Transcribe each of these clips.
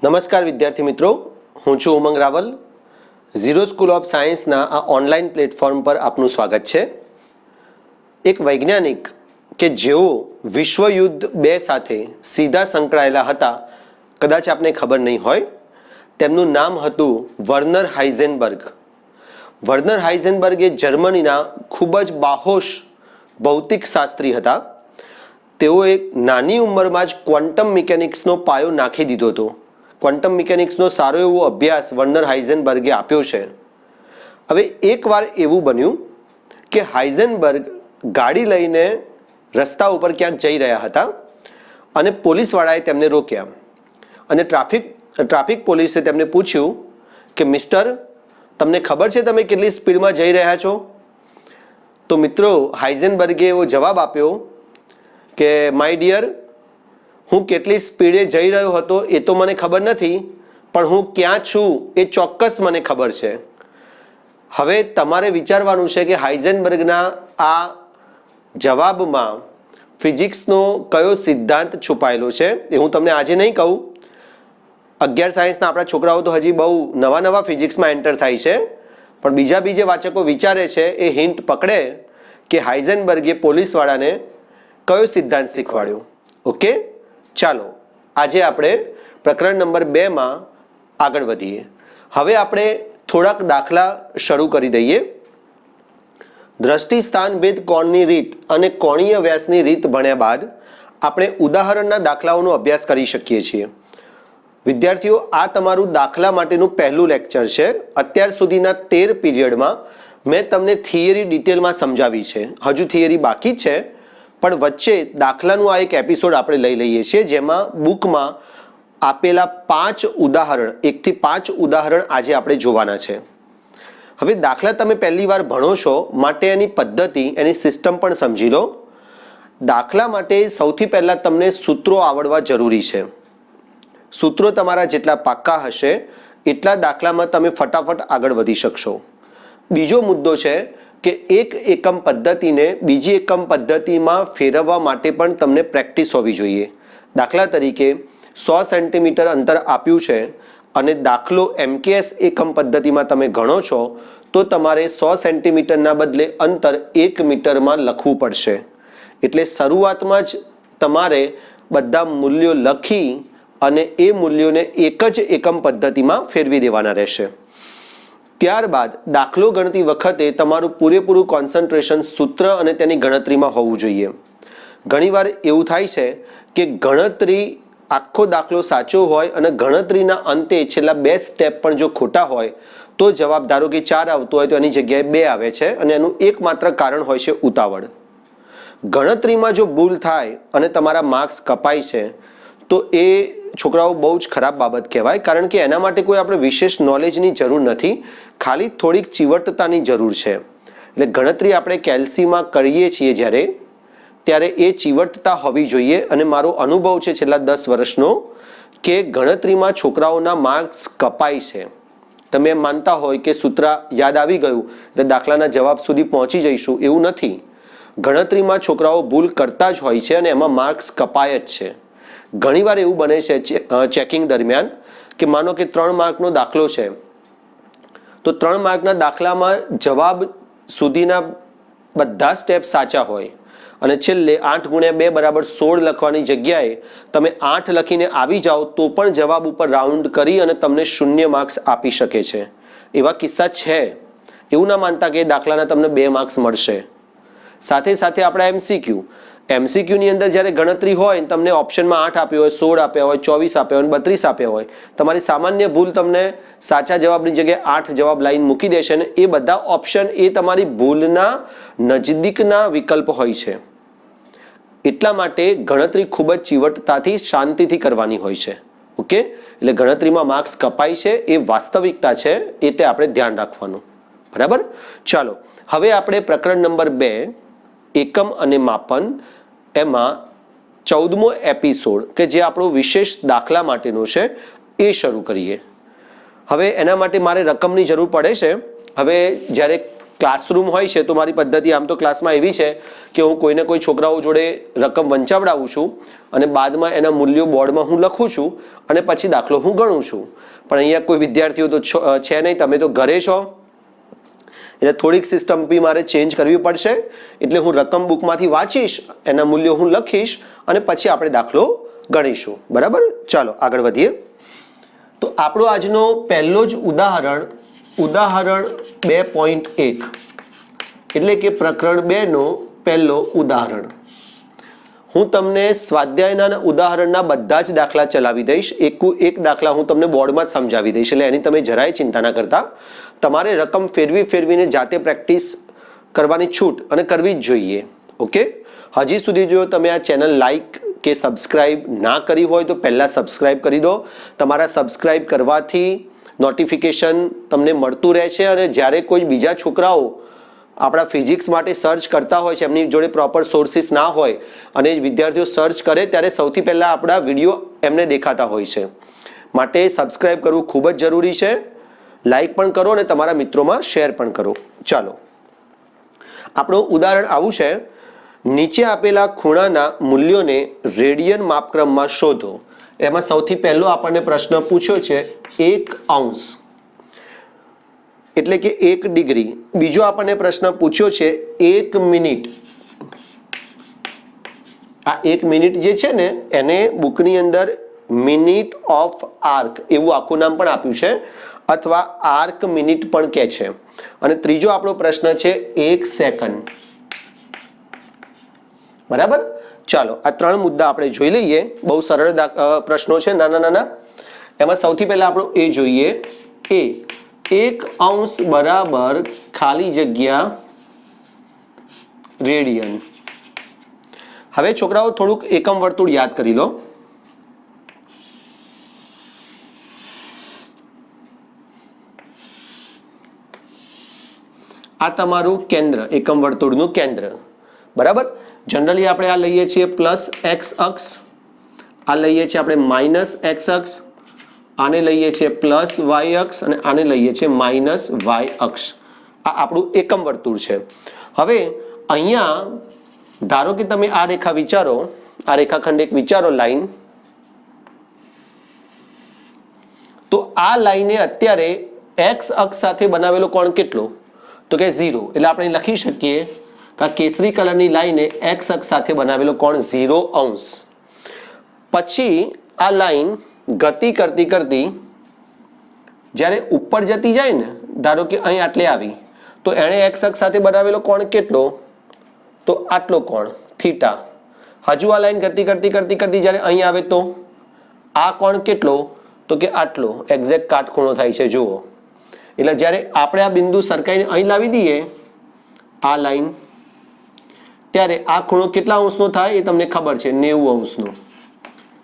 નમસ્કાર વિદ્યાર્થી મિત્રો, હું છું ઉમંગ રાવલ. ઝીરો સ્કૂલ ઓફ સાયન્સના આ ઓનલાઈન પ્લેટફોર્મ પર આપનું સ્વાગત છે. એક વૈજ્ઞાનિક કે જેઓ વિશ્વયુદ્ધ 2 સાથે સીધા સંકળાયેલા હતા, કદાચ આપને ખબર નહીં હોય, તેમનું નામ હતું વર્નર હાઇઝનબર્ગ. વર્નર હાઇઝનબર્ગ એ જર્મનીના ખૂબ જ બાહોશ ભૌતિક શાસ્ત્રી હતા. તેઓએ નાની ઉંમરમાં જ ક્વોન્ટમ મિકેનિક્સનો પાયો નાખી દીધો હતો. ક્વોન્ટમ મિકેનિક્સનો સારો એવો અભ્યાસ વર્નર હાઇઝનબર્ગે આપ્યો છે. હવે એકવાર એવું બન્યું કે હાઇઝનબર્ગ ગાડી લઈને રસ્તા ઉપર ક્યાંક જઈ રહ્યા હતા અને પોલીસવાળાએ તેમને રોક્યા અને ટ્રાફિક પોલીસે તેમને પૂછ્યું કે મિસ્ટર, તમને ખબર છે તમે કેટલી સ્પીડમાં જઈ રહ્યા છો? તો મિત્રો, હાઇઝનબર્ગે એવો જવાબ આપ્યો કે માય ડિયર, હું કેટલી સ્પીડે જઈ રહ્યો હતો એ તો મને ખબર નથી, પણ હું ક્યાં છું એ ચોક્કસ મને ખબર છે. હવે તમારે વિચારવાનું છે કે હાઇઝનબર્ગના આ જવાબમાં ફિઝિક્સનો કયો સિદ્ધાંત છુપાયેલો છે. એ હું તમને આજે નહીં કહું. 11 સાયન્સના આપણા છોકરાઓ તો હજી બહુ નવા ફિઝિક્સમાં એન્ટર થાય છે, પણ બીજા વાચકો વિચારે છે એ હિન્ટ પકડે કે હાઇઝનબર્ગે પોલીસવાળાને કયો સિદ્ધાંત શીખવાડ્યો. ઓકે, ચાલો આજે આપણે પ્રકરણ નંબર 2માં આગળ વધીએ. હવે આપણે થોડાક દાખલા શરૂ કરી દઈએ. દ્રષ્ટિ સ્થાનભેદ કોણની રીત અને કોણીય વ્યાસની રીત ભણ્યા બાદ આપણે ઉદાહરણના દાખલાઓનો અભ્યાસ કરી શકીએ છીએ. વિદ્યાર્થીઓ, આ તમારું દાખલા માટેનું પહેલું લેક્ચર છે. અત્યાર સુધીના 13 પીરિયડમાં મેં તમને થિયરી ડિટેલમાં સમજાવી છે. હજુ થિયરી બાકી છે, પણ વચ્ચે દાખલાનું આ એક એપિસોડ આપણે લઈ લઈએ છીએ, જેમાં બુકમાં આપેલા 5 ઉદાહરણ, 1 થી 5 ઉદાહરણ આજે આપણે જોવાના છે. હવે દાખલા તમે પહેલી વાર ભણો છો, માટે એની પદ્ધતિ, એની સિસ્ટમ પણ સમજી લો. દાખલા માટે સૌથી પહેલાં તમને સૂત્રો આવડવા જરૂરી છે. સૂત્રો તમારા જેટલા પાક્કા હશે એટલા દાખલામાં તમે ફટાફટ આગળ વધી શકશો. બીજો મુદ્દો છે કે એક એકમ પદ્ધતિને બીજી એકમ પદ્ધતિમાં ફેરવવા માટે પણ તમને પ્રેક્ટિસ હોવી જોઈએ. દાખલા તરીકે 100 સેન્ટીમીટર અંતર આપ્યું છે અને દાખલો MKS એકમ પદ્ધતિમાં તમે ગણો છો, તો તમારે 100 સેન્ટીમીટરના બદલે અંતર 1 મીટરમાં લખવું પડશે. એટલે શરૂઆતમાં જ તમારે બધા મૂલ્યો લખી અને એ મૂલ્યોને એક જ એકમ પદ્ધતિમાં ફેરવી દેવાના રહેશે. ત્યારબાદ દાખલો ગણતી વખતે તમારું પૂરેપૂરું કોન્સન્ટ્રેશન સૂત્ર અને તેની ગણતરીમાં હોવું જોઈએ. ઘણીવાર એવું થાય છે કે ગણતરી, આખો દાખલો સાચો હોય અને ગણતરીના અંતે છેલ્લા 2 સ્ટેપ પણ જો ખોટા હોય તો જવાબ ધારો કે 4 આવતો હોય તો એની જગ્યાએ 2 આવે છે, અને એનું એકમાત્ર કારણ હોય છે ઉતાવળ. ગણતરીમાં જો ભૂલ થાય અને તમારા માર્ક્સ કપાય છે તો એ છોકરાઓ બહુ જ ખરાબ બાબત કહેવાય, કારણ કે એના માટે કોઈ આપણે વિશેષ નોલેજની જરૂર નથી, ખાલી થોડીક ચીવટતાની જરૂર છે. એટલે ગણતરી આપણે કેલ્સીમાં કરીએ છીએ જ્યારે, ત્યારે એ ચીવટતા હોવી જોઈએ. અને મારો અનુભવ છે છેલ્લા 10 વર્ષનો કે ગણતરીમાં છોકરાઓના માર્ક્સ કપાય છે. તમે એમ માનતા હોય કે સૂત્ર યાદ આવી ગયું એટલે દાખલાના જવાબ સુધી પહોંચી જઈશું, એવું નથી. ગણતરીમાં છોકરાઓ ભૂલ કરતા જ હોય છે અને એમાં માર્ક્સ કપાય જ છે. ઘણીવાર એવું બને છે ચેકિંગ દરમિયાન કે માનો કે 3 માર્કનો દાખલો છે, તો 3 માર્કના દાખલામાં જવાબ સુધીના બધા સ્ટેપ સાચા હોય અને છેલ્લે 8 × 2 = 16 લખવાની જગ્યાએ તમે 8 લખીને આવી જાઓ તો પણ જવાબ ઉપર રાઉન્ડ કરી અને તમને 0 માર્ક્સ આપી શકે છે. એવા કિસ્સા છે. એવું ના માનતા કે દાખલાના તમને 2 માર્ક્સ મળશે. સાથે સાથે આપણા MCQની અંદર જ્યારે ગણતરી હોય, તમને ઓપ્શનમાં 8 આપ્યો હોય, 16 આપ્યા હોય, 24 આપ્યા હોય, 32 આપ્યા હોય, તમારી સામાન્ય ભૂલ તમને સાચા જવાબની જગ્યાએ 8 જવાબ લાઈન મૂકી દેશે અને એ બધા ઓપ્શન એ તમારી ભૂલના નજદીકના વિકલ્પ હોય છે. એટલા માટે ગણતરી ખૂબ જ ચીવટતાથી, શાંતિથી કરવાની હોય છે. ઓકે, એટલે ગણતરીમાં માર્ક્સ કપાય છે એ વાસ્તવિકતા છે, એટલે આપણે ધ્યાન રાખવાનું. બરાબર? ચાલો હવે આપણે પ્રકરણ નંબર 2 એકમ અને માપન, એમાં 14મો એપિસોડ કે જે આપણો વિશેષ દાખલા માટેનો છે એ શરૂ કરીએ. હવે એના માટે મારે રકમની જરૂર પડે છે. હવે જ્યારે ક્લાસરૂમ હોય છે તો મારી પદ્ધતિ આમ તો ક્લાસમાં એવી છે કે હું કોઈને કોઈ છોકરાઓ જોડે રકમ વંચાવડાવું છું અને બાદમાં એના મૂલ્યો બોર્ડમાં હું લખું છું અને પછી દાખલો હું ગણું છું. પણ અહીંયા કોઈ વિદ્યાર્થીઓ તો છે નહીં, તમે તો ઘરે છો, એટલે થોડીક સિસ્ટમ બી મારે ચેન્જ કરવી પડશે. એટલે હું રકમ બુકમાંથી વાંચીશ, એના મૂલ્યો હું લખીશ અને પછી આપણે દાખલો ગણીશું. બરાબર, ચાલો આગળ વધીએ. તો આપણો આજનો પહેલો જ ઉદાહરણ 2.1 એટલે કે પ્રકરણ 2 નો પહેલો ઉદાહરણ. હું તમને સ્વાધ્યાયના ઉદાહરણના બધા જ દાખલા ચલાવી દઈશ. એક દાખલા હું તમને બોર્ડમાં જ સમજાવી દઈશ, એટલે એની તમે જરાય ચિંતા ના કરતા. તમારે રકમ ફેરવીને જાતે પ્રેક્ટિસ કરવાની છૂટ અને કરવી જ જોઈએ. ઓકે, હજી સુધી જો તમે આ ચેનલ લાઈક કે સબસ્ક્રાઈબ ના કરી હોય તો પહેલાં સબસ્ક્રાઈબ કરી દો. તમારા સબસ્ક્રાઈબ કરવાથી નોટિફિકેશન તમને મળતું રહે છે અને જ્યારે કોઈ બીજા છોકરાઓ આપણા ફિઝિક્સ માટે સર્ચ કરતા હોય છે, એમની જોડે પ્રોપર સોર્સિસ ના હોય અને વિદ્યાર્થીઓ સર્ચ કરે ત્યારે સૌથી પહેલાં આપણા વિડીયો એમને દેખાતા હોય છે. માટે સબસ્ક્રાઈબ કરવું ખૂબ જ જરૂરી છે. લાઈક પણ કરો અને તમારા મિત્રોમાં શેર પણ કરો. ચાલો, આપણું ઉદાહરણ આવું છે. નીચે આપેલા ખૂણાના મૂલ્યોને રેડિયન માપક્રમમાં શોધો. એમાં સૌથી પહેલો આપણને પ્રશ્ન પૂછ્યો છે 1 અંશ એટલે કે 1 ડિગ્રી. બીજો આપણને પ્રશ્ન પૂછ્યો છે 1 મિનિટ. આ 1 મિનિટ જે છે ને એને બુકની અંદર મિનિટ ઓફ આર્ક એવું આખું નામ પણ આપ્યું છે, અથવા આર્ક મિનિટ પણ કહે છે. અને ત્રીજો આપણો પ્રશ્ન છે 1 સેકન્ડ. બરાબર, ચાલો આ 3 મુદ્દા આપણે જોઈ લઈએ. બહુ સરળ પ્રશ્નો છે, નાના. એમાં સૌથી પહેલા આપણો એ જોઈએ. 1 અંશ બરાબર ખાલી જગ્યા રેડિયન. હવે છોકરાઓ થોડુંક એકમ વર્તુળ યાદ કરી લો. આ તમારું કેન્દ્ર, એકમ વર્તુળનું કેન્દ્ર. બરાબર, જનરલી આપણે આ લઈએ છીએ +x અક્ષ, આ લઈએ છીએ આપણે -x અક્ષ, આને લઈએ છીએ +y અક્ષ અને આને લઈએ છીએ -y અક્ષ. આ આપણું એકમ વર્તુળ છે. હવે અહીંયા ધારો કે તમે આ રેખા વિચારો, આ રેખાખંડ એક વિચારો લાઈન. તો આ લાઈને અત્યારે x અક્ષ સાથે બનાવેલો કોણ કેટલો? તો કે 0. એટલે આપણે લખી શકીએ કે કેસરી કલરની લાઈને x અક્ષ સાથે બનાવેલો કોણ 0 અંશ. પછી આ લાઈન ગતિ કરતી જ્યારે ઉપર જતી જાય ને, ધારો કે અહીં આટલે આવી, તો એણે x અક્ષ સાથે બનાવેલો કોણ કેટલો? તો આટલો કોણ થીટા. હજુ આ લાઈન ગતિ કરતી જ્યારે અહીં આવે તો આ કોણ કેટલો? તો કે આટલો. એક્ઝેક્ટ કાટખૂણો થાય છે, જુઓ. એટલે જ્યારે આપણે આ બિંદુ સરકાઈને અહીં લાવી દઈએ આ લાઈન, ત્યારે આ ખૂણો કેટલા અંશનો થાય એ તમને ખબર છે, 90 અંશનો.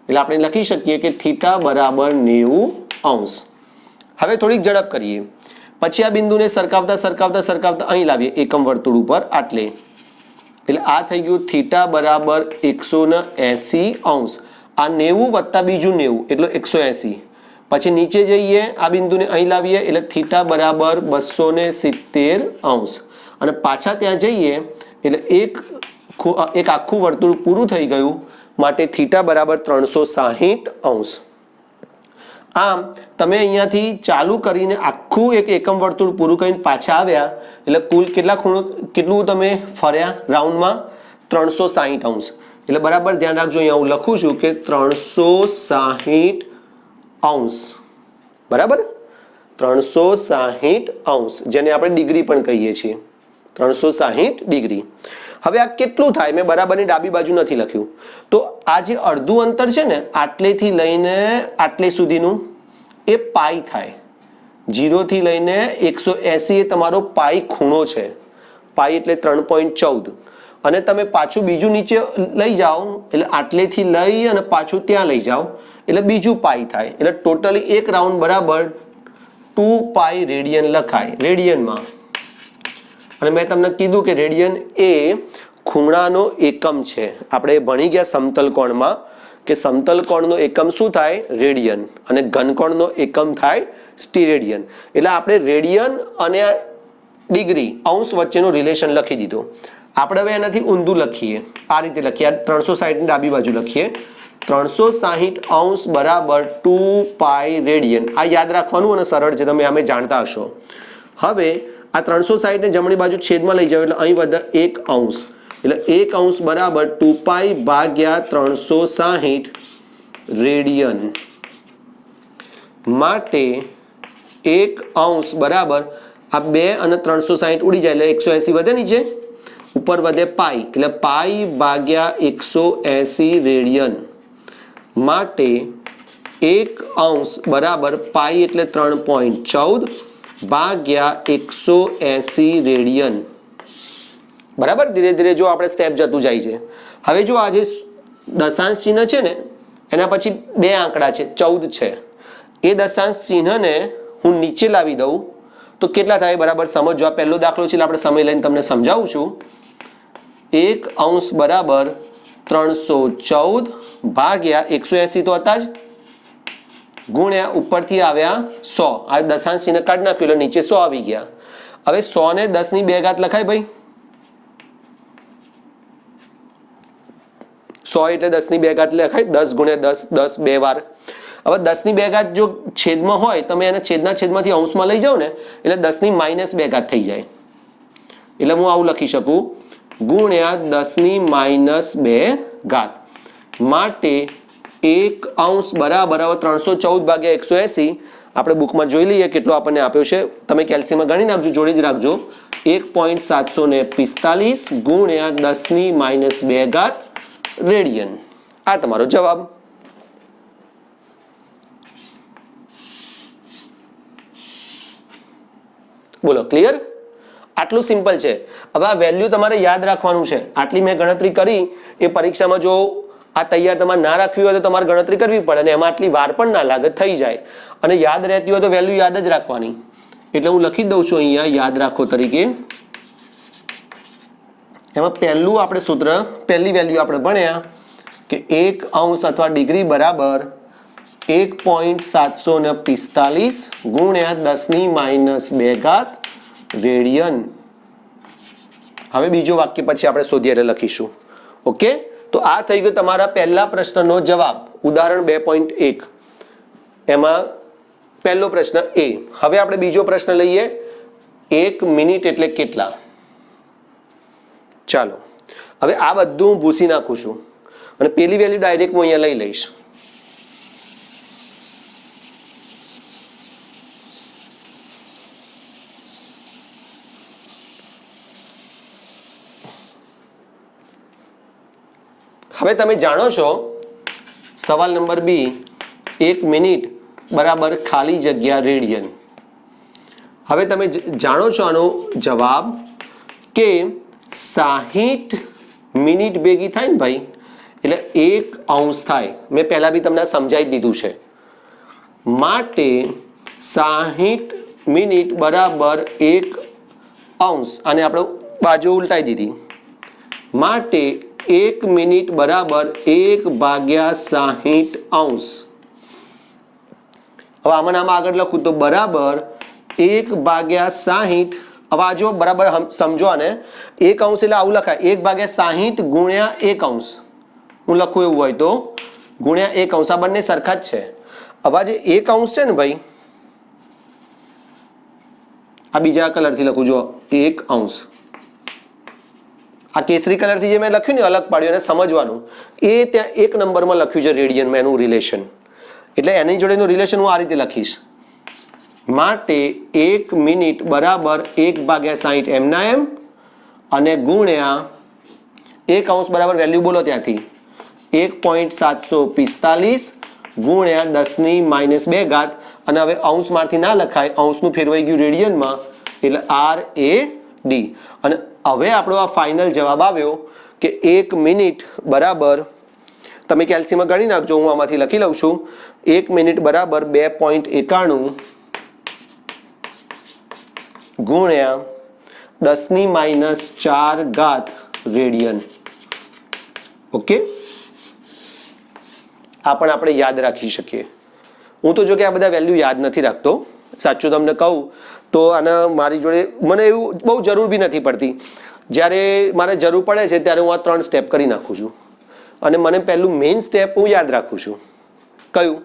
એટલે આપણે લખી શકીએ કે થીટા બરાબર 90 અંશ. હવે થોડીક ઝડપ કરીએ. પછી આ બિંદુને સરકાવતા અહીં લાવીએ એકમ વર્તુળ ઉપર આટલે. એટલે આ થઈ ગયું થીટા બરાબર 180 અંશ. આ 90 વત્તા બીજું 90 એટલે 180. પછી નીચે જઈએ, આ બિંદુને અહીં લાવીએ એટલે થીટા બરાબર 270 અંશ. અને પાછા ત્યાં જઈએ એટલે એક આખું વર્તુળ પૂરું થઈ ગયું, માટે થીટા બરાબર 360 અંશ. આમ તમે અહીંયાથી ચાલુ કરીને આખું એક એકમ વર્તુળ પૂરું કરીને પાછા આવ્યા એટલે કુલ કેટલું તમે ફર્યા રાઉન્ડમાં? 360 અંશ. એટલે બરાબર ધ્યાન રાખજો, અહીંયા હું લખું છું કે 360 અંશ. બરાબર, 360 અંશ, જેને આપણે ડિગ્રી પણ કહીએ છીએ. 360 ડિગ્રી. હવે આ કેટલું થાય? મેં બરાબરની ડાબી બાજુ નથી લખ્યું. તો આ જે અડધું અંતર છે ને આટલેથી લઈને આટલે સુધીનું, એ પાઈ થાય. 0 થી લઈને 180 એ તમારો પાઈ ખૂણો છે. પાઈ એટલે 3.14. અને તમે પાછું બીજું નીચે લઈ જાઓ એટલે આટલેથી લઈ અને પાછું ત્યાં લઈ જાઓ એટલે બીજું પાઈ થાય. એટલે ટોટલી એક રાઉન્ડ બરાબર 2 પાઈ રેડિયન લખાય રેડિયનમાં. અને મેં તમને કીધું કે રેડિયન એ ખૂણાનો એકમ છે. આપણે ભણી ગયા સમતલ કોણમાં કે સમતલ કોણનો એકમ શું થાય? રેડિયન. અને ઘનકોણનો એકમ થાય સ્ટીરેડિયન. એટલે આપણે રેડિયન અને ડિગ્રી અંશ વચ્ચેનો રિલેશન લખી દીધો. આપણે હવે એનાથી ઊંધું લખીએ, આ રીતે લખીએ. આ 360 ડાબી બાજુ લખીએ. 360 અંશ બરાબર 2π રેડિયન. આ યાદ રાખવાનું અને સરળ છે, તમે આમે જાણતા હશો. હવે આ 360 ને જમણી બાજુ છેદમાં લઈ જાવ એટલે અહીં વધે 1 અંશ, એટલે 1 અંશ બરાબર 2π ભાગ્યા 360 રેડિયન. માટે 1 અંશ બરાબર આ 2 અને 360 ઉડી જાય એટલે 180 વધે નીચે, ઉપર વધે પાઈ, એટલે પાઈ ભાગ્યા 180 રેડિયન. માટે 1 અંશ બરાબર પાઈ એટલે 3.14 ભાગ્યા 180 રેડિયન. બરાબર. ધીરે ધીરે જો આપણે સ્ટેપ જતું જાય છે. હવે જો આ જે દશાંશ ચિહ્ન છે ને એના પછી 2 આંકડા છે, 14 છે. એ દશાંશ ચિહ્નને હું નીચે લાવી દઉં તો કેટલા થાય બરાબર સમજો. આ પહેલો દાખલો છે એટલે આપણે સમય લઈને તમને સમજાવું છું. 1 અંશ બરાબર 314 ભાગ્યા 180 તો હતા જ, ગુણ્યા ઉપરથી આવ્યા 100. આ દશાંશ ચિહ્ન કાઢી નાખ્યું એટલે નીચે 100 આવી ગયા. હવે 100 ને 10 ની 2 ઘાત લખાય ભાઈ. 100 એટલે 10 ની 2 ઘાત લખાય. 10 ગુણ્યા 10, 10 2 વાર. હવે 10 ની 2 ઘાત જો છેદમાં હોય, તમે એને છેદના છેદમાંથી અંશમાં લઈ જાઓ ને એટલે 10 ની -2 ઘાત થઈ જાય. એટલે હું આવું લખી શકું, ગુણ્યા 10 ની -2 ઘાત. માટે 1 અંશ બરાબર હવે 314 ભાગ્યા 180 આપણે બુકમાં જોઈ લઈએ કેટલો આપણને આપ્યો છે. તમે કેલ્સીમાં ગણી નાખજો, જોડી જ રાખજો. 1.745 ગુણ્યા 10 ની -2 ઘાત રેડિયન. આ તમારો જવાબ. બોલો, ક્લિયર? આટલું સિમ્પલ છે. હવે આ વેલ્યુ તમારે યાદ રાખવાનું છે. આટલી મેં ગણતરી કરી એ પરીક્ષામાં જો આ તૈયાર તમારે ના રાખવી હોય તો તમારે ગણતરી કરવી પડે અને એમાં આટલી વાર પણ ના લાગે, થઈ જાય. અને યાદ રહેતી હોય તો વેલ્યુ યાદ જ રાખવાની. એટલે હું લખી દઉં છું અહીંયા યાદ રાખો તરીકે. એમાં પહેલું આપણે સૂત્ર, પહેલી વેલ્યુ આપણે ભણ્યા કે 1 અંશ અથવા ડિગ્રી બરાબર 1.745 ગુણ્યા 10 ની -2 ઘાત રેડિયન. હવે બીજો વાક્ય પછી આપણે શોધીએ એટલે લખીશું. ઓકે, તો આ થઈ ગયો તમારા પહેલા પ્રશ્નનો જવાબ, ઉદાહરણ 2.1. એમાં પહેલો પ્રશ્ન એ. હવે આપણે બીજો પ્રશ્ન લઈએ. 1 મિનિટ એટલે કેટલા? ચાલો, હવે આ બધું હું ભૂસી નાખું છું અને પેલી વેલ્યુ ડાયરેક્ટ હું અહીંયા લઈ લઈશ. હવે તમે જાણો છો સવાલ નંબર બી, 1 મિનિટ બરાબર ખાલી જગ્યા રેડિયન. હવે તમે જાણો છો આનો જવાબ કે 60 મિનિટ ભેગી થાય ને ભાઈ એટલે 1 અંશ થાય. મેં પહેલા બી તમને સમજાવી દીધું છે. માટે 60 મિનિટ બરાબર 1 અંશ, અને આપણે બાજુ ઉલટાઈ દીધી. માટે 1 મિનિટ બરાબર 1 ભાગ્યા 60 અંશ. હવે આમાં આગળ લખું તો બરાબર 1 ભાગ્યા 60. હવે આ જો બરાબર સમજો આને. 1 અંશ એટલે આવું લખાય, 1 ભાગ્યા 60 ગુણ્યા 1 અંશ. હું લખું એવું હોય તો ગુણ્યા 1 અંશ. આ બંને સરખા જ છે. હવે જે 1 અંશ છે ને ભાઈ, આ બીજા કલરથી લખું જો 1 અંશ. આ કેસરી કલરથી જે મેં લખ્યું ને અલગ પાડ્યું અને સમજવાનું, એ ત્યાં 1 નંબરમાં લખ્યું છે રેડિયનમાં એનું રિલેશન. એટલે એની જોડેનું રિલેશન હું આ રીતે લખીશ. માટે 1 મિનિટ બરાબર 1 ભાગ્યા 60 એમના એમ, અને ગુણ્યા 1 અંશ બરાબર વેલ્યુ બોલો ત્યાંથી 1.745 ગુણ્યા 10 ની -2 ઘાત. અને હવે અંશ મારથી ના લખાય, અંશનું ફેરવાઈ ગયું રેડિયનમાં એટલે RAD. અને હવે આપણો આ ફાઇનલ જવાબ આવ્યો કે 1 મિનિટ બરાબર, તમે કેલ્સીમાં ગણી નાખજો, હું આમાંથી લખી લઉં છું. 1 મિનિટ બરાબર 2.91 ગુણ્યા 10 ની -4 ઘાત રેડિયન. ઓકે, આ પણ આપણે યાદ રાખી શકીએ. હું તો જો કે આ બધા વેલ્યુ યાદ નથી રાખતો, સાચું તમને કહું તો આના મારી જોડે મને એવું બહુ જરૂર બી નથી પડતી. જ્યારે મારે જરૂર પડે છે ત્યારે હું આ 3 સ્ટેપ કરી નાખું છું અને મને પહેલું મેઇન સ્ટેપ હું યાદ રાખું છું. કયું?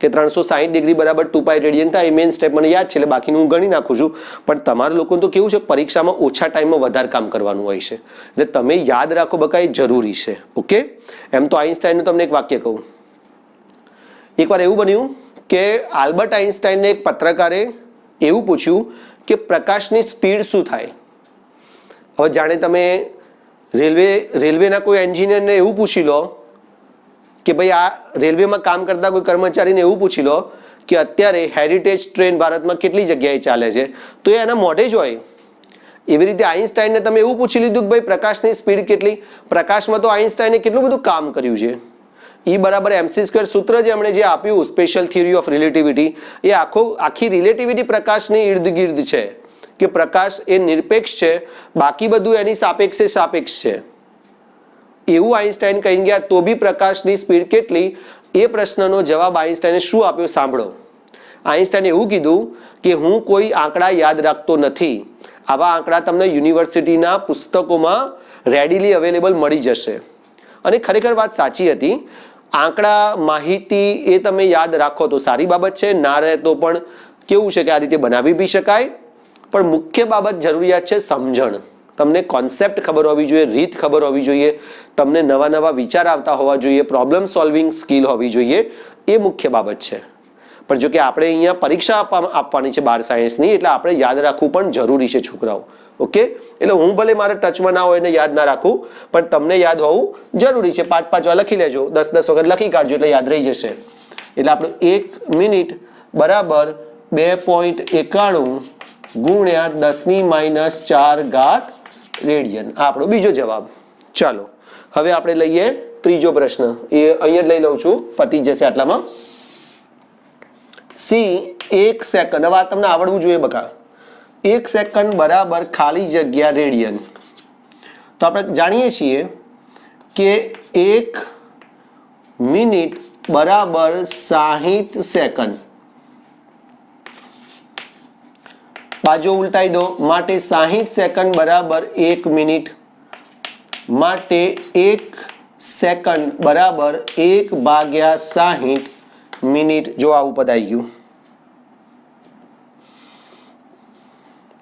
કે 360 ડિગ્રી બરાબર 2π રેડિયન થાય. એ મેઇન સ્ટેપ મને યાદ છે એટલે બાકીનું હું ગણી નાખું છું. પણ તમારા લોકોને તો કેવું છે, પરીક્ષામાં ઓછા ટાઈમમાં વધારે કામ કરવાનું હોય છે એટલે તમે યાદ રાખો બકા, એ જરૂરી છે. ઓકે. એમ તો આઈન્સ્ટાઈનનું તમને એક વાક્ય કહું. એકવાર એવું બન્યું કે આલ્બર્ટ આઈન્સ્ટાઈને એક પત્રકારે એવું પૂછ્યું કે પ્રકાશની સ્પીડ શું થાય. હવે જાણે તમે રેલવેના કોઈ એન્જિનિયરને એવું પૂછી લો કે ભાઈ આ રેલવેમાં કામ કરતા કોઈ કર્મચારીને એવું પૂછી લો કે અત્યારે હેરિટેજ ટ્રેન ભારતમાં કેટલી જગ્યાએ ચાલે છે, તો એ એના મોઢે જ હોય. એવી રીતે આઈન્સ્ટાઈને તમે એવું પૂછી લીધું કે ભાઈ પ્રકાશની સ્પીડ કેટલી. પ્રકાશમાં તો આઈન્સ્ટાઈને કેટલું બધું કામ કર્યું છે. E બરાબર mc² સૂત્ર જે એમણે જે આપ્યું, સ્પેશિયલ થિયરી ઓફ રિલેટિવિટી, એ આખી રિલેટિવિટી પ્રકાશની ઇર્દ ગિર્દ છે કે પ્રકાશ એ નિરપેક્ષ છે, બાકી બધું એની સાપેક્ષે સાપેક્ષ છે. એવું આઈન્સ્ટાઈન કહી ગયા. તો બી પ્રકાશની સ્પીડ કેટલી, એ પ્રશ્નનો જવાબ આઈન્સ્ટાઈને શું આપ્યો સાંભળો. આઈન્સ્ટાઈને એવું કીધું કે હું કોઈ આંકડા યાદ રાખતો નથી. આવા આંકડા તમને યુનિવર્સિટીના પુસ્તકોમાં રેડીલી અવેલેબલ મળી જશે. અને ખરેખર વાત સાચી હતી. આંકડા માહિતી એ તમે યાદ રાખો તો સારી બાબત છે, ના રહે તો પણ કેવું છે કે આ રીતે બનાવી બી શકાય. પણ મુખ્ય બાબત જરૂરિયાત છે સમજણ. તમને કોન્સેપ્ટ ખબર હોવી જોઈએ, રીત ખબર હોવી જોઈએ, તમને નવા નવા વિચાર આવતા હોવા જોઈએ, પ્રોબ્લેમ સોલ્વિંગ સ્કિલ હોવી જોઈએ. એ મુખ્ય બાબત છે. પણ જો કે આપણે અહીંયા પરીક્ષા આપવાની છે 12 સાયન્સની, એટલે આપણે યાદ રાખવું પણ જરૂરી છે છોકરાઓ. ઓકે. એટલે હું ભલે મારા ટચમાં ના હોય એને યાદ ના રાખું, પણ તમને યાદ હોવું જરૂરી છે. 5-5 વાર લખી લેજો, 10-10 વખત લખી કાઢજો એટલે યાદ રહી જશે. એટલે આપણું 1 મિનિટ બરાબર 2.91 ગુણ્યા 10⁻⁴ રેડિયન. આ આપણો બીજો જવાબ. ચાલો હવે આપણે લઈએ ત્રીજો પ્રશ્ન. એ અહીંયા જ લઈ લઉં છું, પતી જશે આટલામાં. સી 1 સેકન્ડ. હવે આ તમને આવડવું જોઈએ બકા. 1 સેકન્ડ બરાબર ખાલી જગ્યા રેડિયન. તો આપણે જાણીએ છીએ કે 1 મિનિટ બરાબર 60 સેકન્ડ. બાજુ ઉલટાઈ દો. માટે 60 સેકન્ડ બરાબર 1 મિનિટ. માટે 1 સેકન્ડ બરાબર 1/60 મિનિટ. જો આવું પદાઈ ગયું.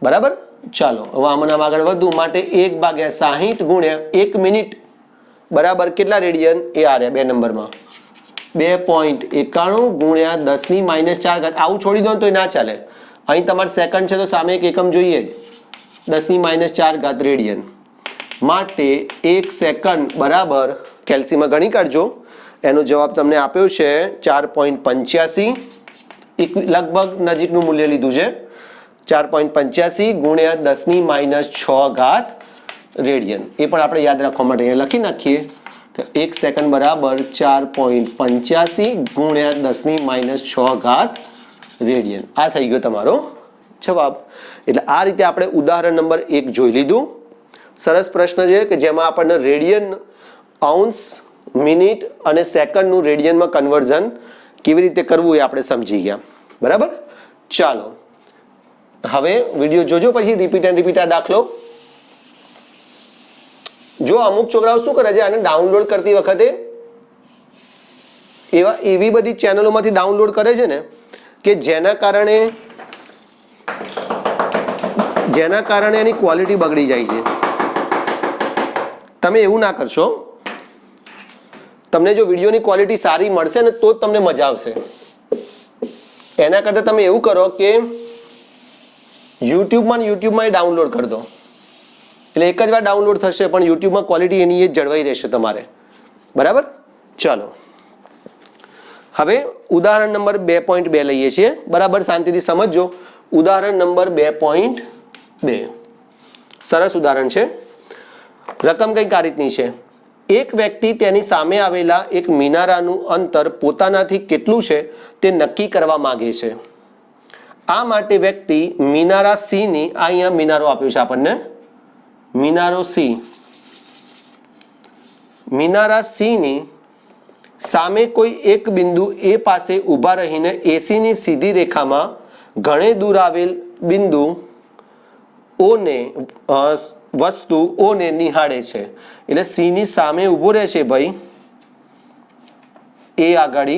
બરાબર. ચાલો હવે આમાં આગળ વધુ. માટે 1/60 ગુણ્યા 1 મિનિટ બરાબર કેટલા રેડિયન? એ આ રહ્યા 2 નંબરમાં 2.91 ગુણ્યા 10⁻⁴. આવું છોડી દો તો એ ના ચાલે. અહીં તમારે સેકન્ડ છે તો સામે એક એકમ જોઈએ જ. 10⁻⁴ રેડિયન. માટે 1 સેકન્ડ બરાબર, કેલ્સીમાં ગણી કાઢજો. એનો જવાબ તમને આપ્યો છે 4.85. લગભગ નજીકનું મૂલ્ય લીધું છે. 4.85 ગુણ્યા 10⁻⁶ રેડિયન. એ પણ આપણે યાદ રાખવા માટે અહીંયા લખી નાખીએ તો 1 સેકન્ડ બરાબર 4.85 ગુણ્યા 10⁻⁶ રેડિયન. આ થઈ ગયો તમારો જવાબ. એટલે આ રીતે આપણે ઉદાહરણ નંબર 1 જોઈ લીધું. સરસ પ્રશ્ન છે કે જેમાં આપણને રેડિયન, આઉન્સ, મિનિટ અને સેકન્ડનું રેડિયનમાં કન્વર્ઝન કેવી રીતે કરવું એ આપણે સમજી ગયા. બરાબર. ચાલો હવે વિડીયો જોજો, પછી રિપીટ એન્ડ રિપીટ આ દાખલો. જો અમુક છોકરાઓ શું કરે છે, આને ડાઉનલોડ કરતી વખતે એવી બધી ચેનલોમાંથી ડાઉનલોડ કરે છે ને કે જેના કારણે એની ક્વોલિટી બગડી જાય છે. તમે એવું ના કરશો. તમને જો વિડીયોની ક્વોલિટી સારી મળશે ને તો જ તમને મજા આવશે. એના કરતાં તમે એવું કરો કે યુટ્યુબમાં ડાઉનલોડ કરી દો. એટલે એક જ વાર ડાઉનલોડ થશે પણ યુટ્યુબમાં ક્વોલિટી એની એ જળવાઈ રહેશે તમારે. બરાબર. ચાલો હવે ઉદાહરણ નંબર 2.2 લઈએ છીએ. બરાબર, શાંતિથી સમજજો. ઉદાહરણ નંબર 2.2 સરસ ઉદાહરણ છે. રકમ કંઈક આ રીતની છે. એક વ્યક્તિ તેની સામે આવેલા એક મિનારાનું અંતર પોતાનાથી કેટલું છે તે નક્કી કરવા માંગે છે. આ માટે વ્યક્તિ મિનારા સી ની, આ અહીંયા મિનારો આપ્યો છે આપણને, મિનારો સી, મિનારા સી ની સામે કોઈ એક બિંદુ એ પાસે ઊભા રહીને એસી ની સીધી રેખામાં ઘણે દૂર આવેલ બિંદુ ઓને વસ્તુ ઓને નિહાળે છે. એટલે સી ની સામે ઊભો રહે છે ભાઈ એ આગળ,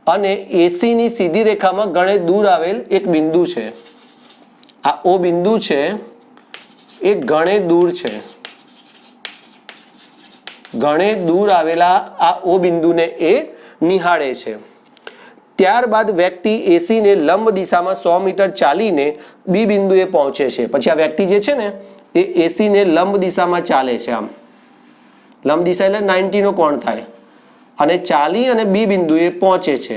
અને એસી ની સીધી રેખામાં ઘણે દૂર આવેલ એક બિંદુ છે. આ ઓ બિંદુ છે એ ઘણે દૂર છે. ઘણે દૂર આવેલા આ ઓ બિંદુને એ નિહાળે છે. ત્યારબાદ વ્યક્તિ એસી ને લંબ દિશામાં 100 મીટર ચાલીને બી બિંદુએ પહોંચે છે. પછી આ વ્યક્તિ જે છે ને એ એસી ને લંબ દિશામાં ચાલે છે. આમ લંબ દિશા એટલે 90 નો કોણ થાય, અને ચાલી અને બી બિંદુએ પહોંચે છે.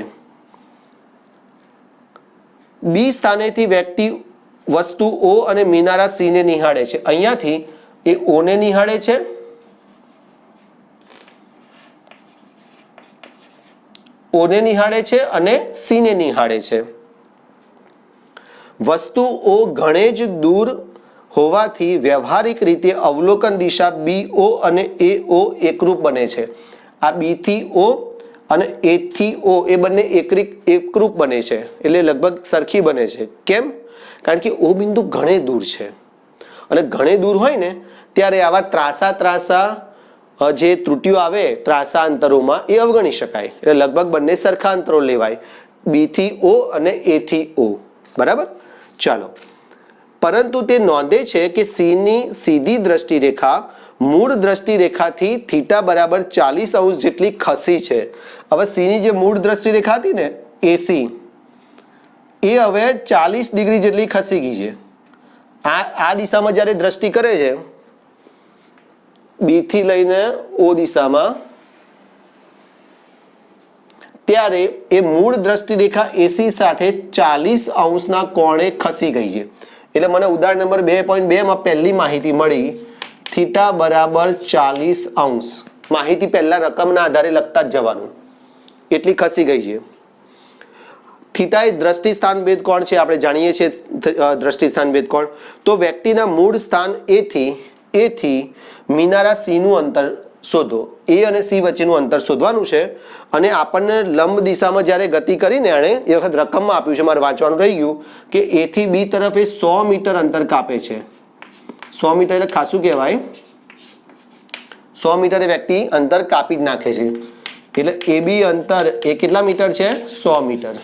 બી સ્થાનેથી વ્યક્તિ વસ્તુ ઓ અને મિનારા સી ને નિહાળે છે. અહીંયાથી એ ઓ ને નિહાળે છે, ઓને નિહાળે છે અને સી ને નિહાળે છે. વસ્તુઓ ઘણે જ દૂર હોવાથી વ્યવહારિક રીતે અવલોકન દિશા બી ઓ અને એ ઓ એકરૂપ બને છે. આ બી થી ઓ અને એ થી ઓ એ બંને એકરૂપ બને છે, એટલે લગભગ સરખી બને છે. કેમ? કારણ કે ઓ બિંદુ ઘણે દૂર છે, અને ઘણે દૂર હોય ને ત્યારે આવા ત્રાંસા જે ત્રુટીઓ આવે ત્રાંસા અંતરોમાં એ અવગણી શકાય. એટલે લગભગ બંને સરખા અંતરો લેવાય, બી થી ઓ અને એ થી ઓ. બરાબર? ચાલો. પરંતુ તે નોંધે છે કે સી ની સીધી દ્રષ્ટિ રેખા મૂળ દ્રષ્ટિ રેખાથી થીટા બરાબર 40° જેટલી ખસી છે. હવે સી ની જે મૂળ દ્રષ્ટિ રેખા હતી ને એસી, એ હવે 40° જેટલી ખસી ગઈ છે. આ દિશામાં જ્યારે દ્રષ્ટિ કરે છે બી થી લઈને ઓ દિશામાં, ત્યારે એ મૂળ દ્રષ્ટિ રેખા એસી સાથે 40° કોણે ખસી ગઈ છે. એટલે મને ઉદાહરણ નંબર 2.2 માં પહેલી માહિતી મળી, થીટા બરાબર 40°. માહિતી પહેલા રકમના આધારે લખતા જ જવાનું, એટલી ખસી ગઈ છે. થીટા એ દ્રષ્ટિ સ્થાન ભેદ કોણ છે, આપણે જાણીએ છીએ દ્રષ્ટિ સ્થાન ભેદ કોણ. તો વ્યક્તિના મૂળ સ્થાન એ થી મિનારા સી નું અંતર શોધો. એ અને સી વચ્ચેનું અંતર શોધવાનું છે, અને આપણને લંબ દિશામાં જ્યારે ગતિ કરીને એણે એ વખત રકમમાં આપ્યું છે, મારે વાંચવાનું રહી ગયું કે એ થી બી તરફ એ 100 મીટર અંતર કાપે છે. 100 મીટર એટલે ખાસું કહેવાય. 100 મીટર એ વ્યક્તિ અંતર કાપી જ નાખે છે. એટલે એ બી અંતર એ કેટલા મીટર છે? 100 મીટર.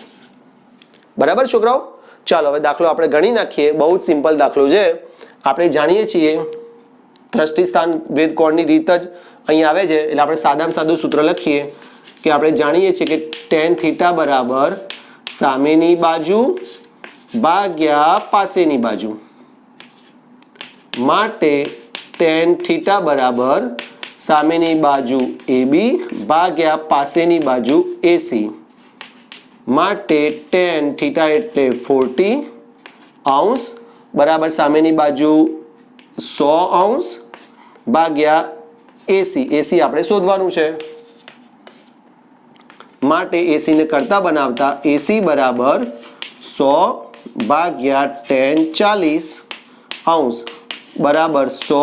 બરાબર છોકરાઓ? ચાલો હવે દાખલો આપણે ગણી નાખીએ. બહુ જ સિમ્પલ દાખલો છે. આપણે જાણીએ છીએ દ્રષ્ટિ સ્થાન ભેદ કોણની રીત જ અહીં આવે છે. એટલે આપણે સાદામાં સાદું સૂત્ર લખીએ કે આપણે જાણીએ છીએ કે tan થીટા બરાબર સામેની બાજુ ભાગ્યા પાસેની બાજુ, માટે tan થીટા બરાબર સામેની બાજુ AB ભાગ્યા પાસેની બાજુ AC, માટે tan થીટા એટલે 40° બરાબર સામેની બાજુ 100° ભાગ્યા AC. AC આપણે શોધવાનું છે, માટે AC ને કરતા બનાવતા AC બરાબર 100 ભાગ્યા tan 40° બરાબર 100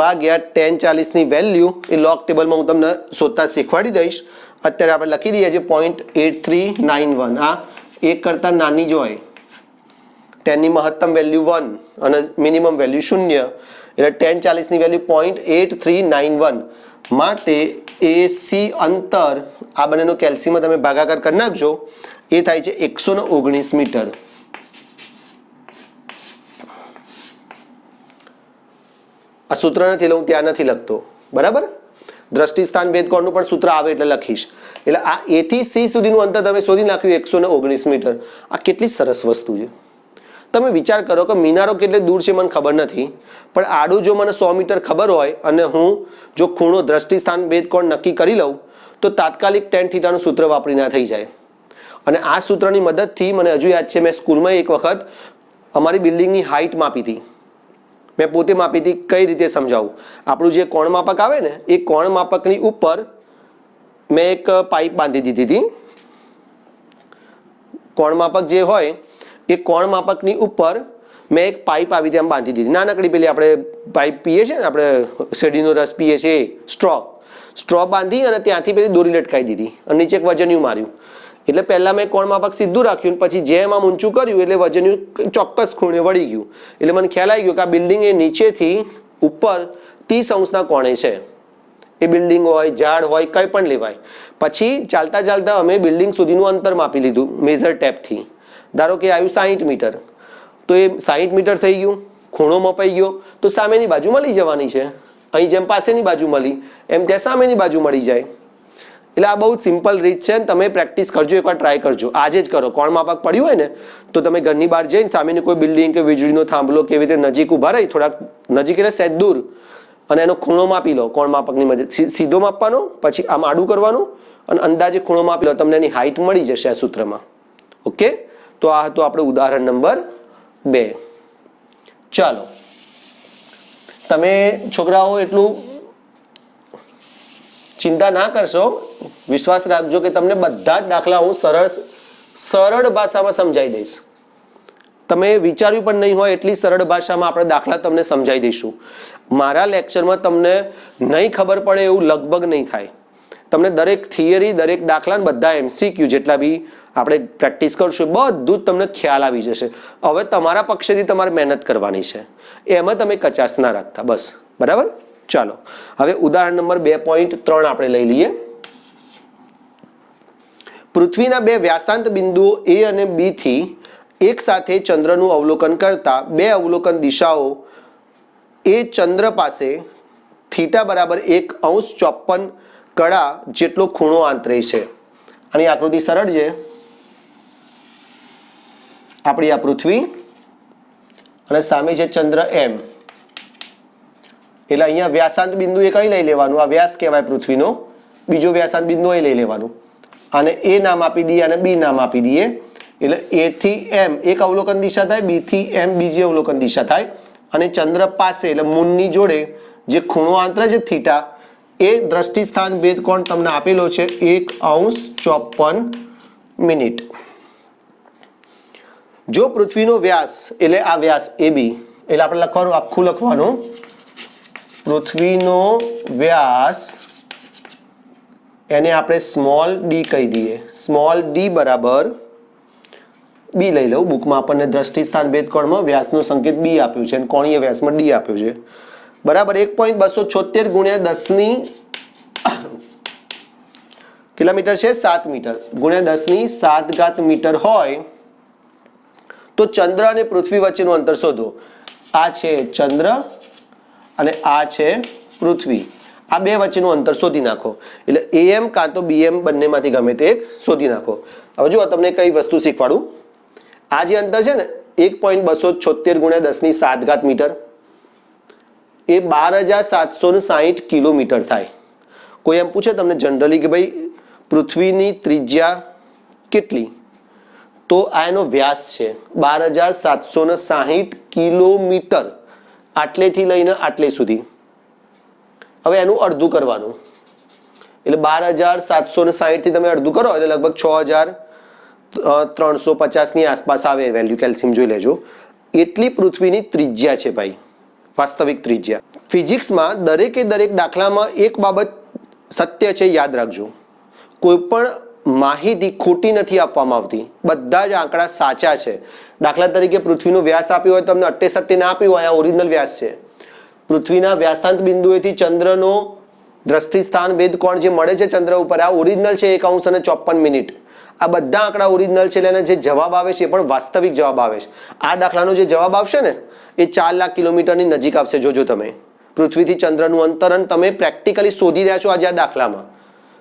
ભાગ્યા tan 40 ની વેલ્યુ એ લોગ ટેબલમાં હું તમને શોધતા શીખવાડી દઈશ. અત્યારે આપણે લખી દઈએ છીએ 0.8391. આ એક કરતાં નાની જ હોય. tan ની મહત્તમ વેલ્યુ 1 અને મિનિમમ વેલ્યુ 0, એટલે tan 40 ની વેલ્યુ 0.8391. માટે AC અંતર આ બંનેનો કેલ્સીમાં તમે ભાગાકાર કરી નાખજો, એ થાય છે 119 મીટર. આ સૂત્ર નથી એટલે હું ત્યાં નથી લખતો. બરાબર? દ્રષ્ટિ સ્થાન ભેદ કોણનું પણ સૂત્ર આવે એટલે લખીશ. એટલે આ A થી C સુધીનું અંતર તમે શોધી નાખ્યું 119 મીટર. આ કેટલી સરસ વસ્તુ છે. તમે વિચાર કરો કે મિનારો કેટલે દૂર છે મને ખબર નથી, પણ આડું જો મને 100 મીટર ખબર હોય અને હું જો ખૂણો દ્રષ્ટિ સ્થાન ભેદ કોણ નક્કી કરી લઉં તો તાત્કાલિક tan થીટાનું સૂત્ર વાપરીને થઈ જાય. અને આ સૂત્રની મદદથી મને હજુ યાદ છે, મેં સ્કૂલમાં એક વખત અમારી બિલ્ડિંગની હાઇટ માપી હતી. મેં પોતે માપી હતી. કઈ રીતે સમજાવું? આપણું જે કોણ માપક આવે ને એ કોણ માપકની ઉપર મેં એક પાઇપ બાંધી દીધી હતી. કોણ માપક જે હોય એ કોણ માપકની ઉપર મેં એક પાઇપ આવી રીતે આમ બાંધી દીધી. નાનકડી પેલી આપણે પાઇપ પીએ છીએ ને, આપણે શેરડીનો રસ પીએ છીએ, સ્ટ્રો બાંધી અને ત્યાંથી પેલી દોરી લટકાવી દીધી અને નીચે એક વજનિયું માર્યું. એટલે પહેલાં મેં કોણ માપક સીધું રાખ્યું, પછી જેમ આમ ઊંચું કર્યું એટલે વજન ચોક્કસ ખૂણે વળી ગયું. એટલે મને ખ્યાલ આવી ગયો કે આ બિલ્ડિંગ એ નીચેથી ઉપર 30 અંશના કોણે છે. એ બિલ્ડિંગ હોય, ઝાડ હોય, કંઈ પણ લેવાય. પછી ચાલતા ચાલતા અમે બિલ્ડિંગ સુધીનું અંતર માપી લીધું મેઝર ટેપથી. ધારો કે આવ્યું 60 મીટર, તો એ 60 મીટર થઈ ગયું, ખૂણો મપાઈ ગયો, તો સામેની બાજુ મળી જવાની છે. અહીં જેમ પાસેની બાજુ મળી એમ ત્યાં સામેની બાજુ મળી જાય. એટલે આ બહુ જ સિમ્પલ રીત છે. તમે પ્રેક્ટિસ કરજો, એકવાર ટ્રાય કરજો. આજે જ કરો. કોણ માપક પડ્યું હોય ને તો તમે ઘરની બહાર જઈને સામેની કોઈ બિલ્ડિંગ કે વીજળીનો થાંભલો કે એવી રીતે નજીક ઊભા રહી, થોડાક નજીક એટલે સહેજ દૂર, અને એનો ખૂણો માપી લો. કોણ માપકની મદદ સીધો માપવાનો, પછી આમ આડું કરવાનું અને અંદાજે ખૂણો માપી લો. તમને એની હાઈટ મળી જશે આ સૂત્રમાં. ઓકે, તો આ હતું આપણું ઉદાહરણ નંબર 2. ચાલો, તમે છોકરાઓ એટલું ચિંતા ના કરશો, વિશ્વાસ રાખજો કે તમને બધા જ દાખલા હું સરળ ભાષામાં સમજાવી દઈશ. તમે વિચાર્યું પણ નહીં હોય એટલી સરળ ભાષામાં આપણે દાખલા તમને સમજાવી દઈશું. મારા લેક્ચરમાં તમને નહીં ખબર પડે એવું લગભગ નહીં થાય. તમને દરેક થિયરી, દરેક દાખલા, બધા MCQ જેટલા બી આપણે પ્રેક્ટિસ કરશું બધું જ તમને ખ્યાલ આવી જશે. હવે તમારા પક્ષેથી તમારે મહેનત કરવાની છે, એમાં તમે કચાશ ના રાખતા. બસ, બરાબર. ચાલો, હવે ઉદાહરણ નંબર 2.3 આપણે લઈ લઈએ. પૃથ્વીના બે વ્યાસાંત બિંદુઓ A અને B થી એક સાથે ચંદ્રનું અવલોકન કરતા બે અવલોકન દિશાઓ એ ચંદ્ર પાસે થીટા બરાબર 1°54 કળા જેટલો ખૂણો આંતરે છે. આની આકૃતિ સરળ છે. આપણી આ પૃથ્વી અને સામે છે ચંદ્ર M. એટલે અહીંયા વ્યાસાંત બિંદુ એ કઈ લઈ લેવાનું, આ વ્યાસ કહેવાય પૃથ્વીનો. બીજો વ્યાસાંત બિંદુ એ લઈ લેવાનું, અને A નામ આપી દઈએ અને B નામ આપી દઈએ. એટલે A થી M એક અવલોકન દિશા થાય, B થી M બીજી અવલોકન દિશા થાય, અને ચંદ્ર પાસે એટલે મૂનની જોડે જે ખૂણો આંતરે છે થીટા, એ દ્રષ્ટિ સ્થાન ભેદ કોણ તમને આપેલો છે 1°54. જો પૃથ્વીનો વ્યાસ એટલે આ વ્યાસ AB, એટલે આપણે લખવાનું, આખું લખવાનું, પૃથ્વીનો વ્યાસ એને આપણે સ્મોલ d કહી દઈએ. સ્મોલ d બરાબર B લઈ લઉં. બુકમાં આપણને દ્રષ્ટિ સ્થાન ભેદ કોણમાં વ્યાસનો સંકેત B આપ્યું છે અને કોણીય વ્યાસમાં D આપ્યું છે. બરાબર 1.276 ગુણ્યા 10ની કેટલા મીટર છે? 7 મીટર. ગુણ્યા 10⁷ મીટર હોય તો ચંદ્ર અને પૃથ્વી વચ્ચેનું અંતર શોધો. આ છે ચંદ્ર અને આ છે પૃથ્વી. આ બે વચ્ચેનું અંતર શોધી નાખો. એટલે AM કાં તો BM બંનેમાંથી ગમે તે એક શોધી નાખો. હવે જો તમને કઈ વસ્તુ શીખવાડું. આ જે અંતર છે ને 1.276 ગુણ્યા 10⁷ મીટર, એ 12,760 કિલોમીટર થાય. કોઈ એમ પૂછે તમને જનરલી કે ભાઈ પૃથ્વીની ત્રિજ્યા કેટલી, તો આ એનો વ્યાસ છે 12,760 કિલોમીટર. આટલેથી લઈને આટલે સુધી. હવે એનું અડધું કરવાનું, એટલે 12,760 થી તમે અડધું કરો એટલે લગભગ 6,350 આસપાસ આવે વેલ્યુ. કેલ્શિયમ જોઈ લેજો. એટલી પૃથ્વીની ત્રિજ્યા છે ભાઈ, વાસ્તવિક ત્રિજ્યા. ફિઝિક્સમાં દરેકે દરેક દાખલામાં એક બાબત સત્ય છે, યાદ રાખજો. કોઈ પણ માહિતી ખોટી નથી આપવામાં આવતી, બધા જ આંકડા સાચા છે. દાખલા તરીકે પૃથ્વીનો વ્યાસ આપ્યો હોય, તમને અટ્ટે સટ્ટે ના આપ્યું હોય, આ ઓરિજિનલ વ્યાસ છે. પૃથ્વીના વ્યાસાંત બિંદુએથી ચંદ્રનો દ્રષ્ટિ સ્થાન ભેદ કોણ જે મળે છે ચંદ્ર ઉપર, આ ઓરિજિનલ છે 1°54. આ બધા આંકડા ઓરિજિનલ છે. એટલે જે જવાબ આવે છે એ પણ વાસ્તવિક જવાબ આવે છે. આ દાખલાનો જે જવાબ આવશે ને એ 4 લાખ કિલોમીટરની નજીક આવશે. જોજો તમે પૃથ્વીથી ચંદ્રનું અંતર, અને તમે પ્રેક્ટિકલી શોધી રહ્યા છો આજે આ દાખલામાં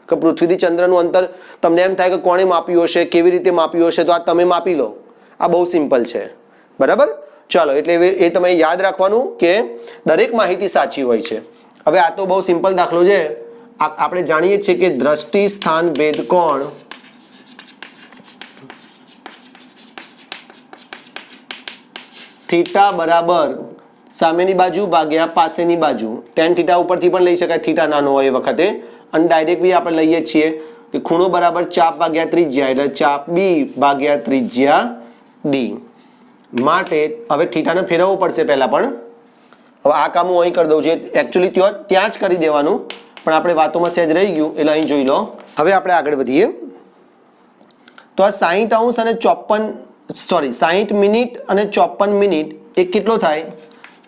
કે પૃથ્વીથી ચંદ્રનું અંતર. તમને એમ થાય કે કોણે માપ્યું હશે, કેવી રીતે માપ્યું હશે, તો આ તમે માપી લો. આ બહુ સિમ્પલ છે. બરાબર. ચાલો, એટલે એ તમે યાદ રાખવાનું કે દરેક માહિતી સાચી હોય છે. હવે આ તો બહુ સિમ્પલ દાખલો છે. આપણે જાણીએ છીએ કે દ્રષ્ટિ સ્થાન ભેદ કોણ થીટા બરાબર સામેની બાજુ ભાગ્યા પાસેની બાજુ. tan થીટા ઉપરથી પણ લઈ શકાય, થીટા નાનો હોય એ વખતે. અને ડાયરેક્ટ બી આપણે લઈએ છીએ કે ખૂણો બરાબર ચાપ ભાગ્યા ત્રિજ્યા, એટલે ચાપ B ભાગ્યા ત્રિજ્યા D. માટે હવે થીટાને ફેરવવું પડશે પહેલાં. પણ હવે આ કામ હું અહીં કરી દઉં છું. એકચ્યુઅલી ત્યાં જ કરી દેવાનું, પણ આપણે વાતોમાં સહેજ રહી ગયું એટલે અહીં જોઈ લો. હવે આપણે આગળ વધીએ. તો આ 60° અને 60 મિનિટ અને 54 મિનિટ એ કેટલો થાય?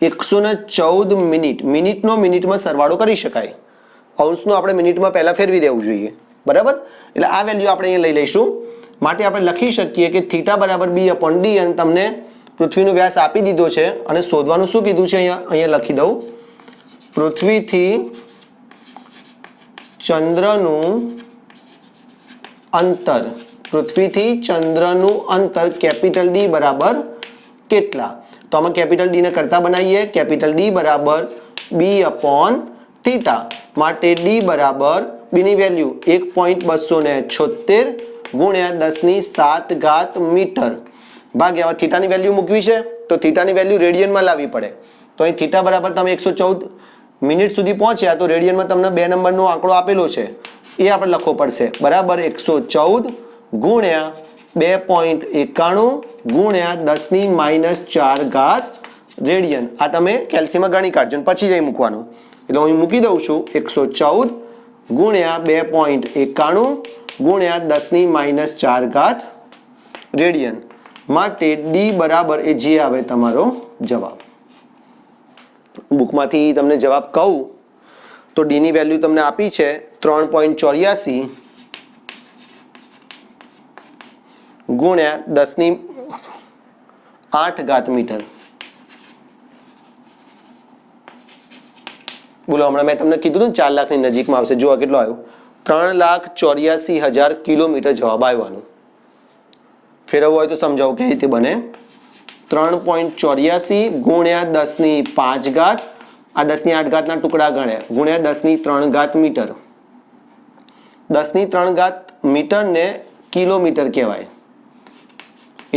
114 મિનિટ. મિનિટનો મિનિટમાં સરવાળો કરી શકાય. અંશનો આપણે મિનિટમાં પહેલાં ફેરવી દેવું જોઈએ, બરાબર? એટલે આ વેલ્યુ આપણે અહીંયા લઈ લઈશું. માટે આપણે લખી શકીએ કે થીટા બરાબર B/D, અને તમને પૃથ્વીનો વ્યાસ આપી દીધો છે અને શોધવાનું શું કીધું છે અહીંયા લખી દઉં. પૃથ્વીથી ચંદ્રનું અંતર, પૃથ્વીથી ચંદ્રનું અંતર કેપિટલ D બરાબર કેટલા? તો આમાં કેપિટલ D ને કરતા બનાવીએ. કેપિટલ D બરાબર B/θ. માટે D બરાબર બીની વેલ્યુ 1.276 ગુણ્યા 10⁷ મીટર ભાગ્યા થીટાની વેલ્યુ મૂકવી છે, તો થીટાની વેલ્યુ રેડિયનમાં લાવવી પડે. તો અહીં થીટા બરાબર તમે 114 મિનિટ સુધી પહોંચ્યા તો રેડિયનમાં તમને 2 નંબરનો આંકડો આપેલો છે, એ આપણે લખવો પડશે. બરાબર 114 ગુણ્યા 2.91 ગુણ્યા 10⁻⁴ રેડિયન. આ તમે કેલ્સીમાં ગણી કાઢજો અને પછી જઈ મૂકવાનું. એટલે હું મૂકી દઉં છું 114 ગુણ્યા 2.91 ગુણ્યા 10⁻⁴ રેડિયન. માટે D બરાબર એ જે આવે તમારો જવાબ. બુકમાંથી તમને જવાબ કહું તો D ની વેલ્યુ તમને આપી છે 3.84 ગુણ્યા 10⁸ મીટર. બોલો, હમણાં મેં તમને કીધું ને 4 લાખની નજીકમાં આવશે. જો કેટલો આવ્યો? 3,84,000 કિલોમીટર જવાબ આવ્યો. ફેરવવું હોય તો સમજાવું કઈ રીતે બને. 3.84 ગુણ્યા 10⁵, આ 10⁸ ના ટુકડા ગણ્યા ગુણ્યા 10⁻³ મીટર. 10⁻³ મીટરને કિલોમીટર કહેવાય,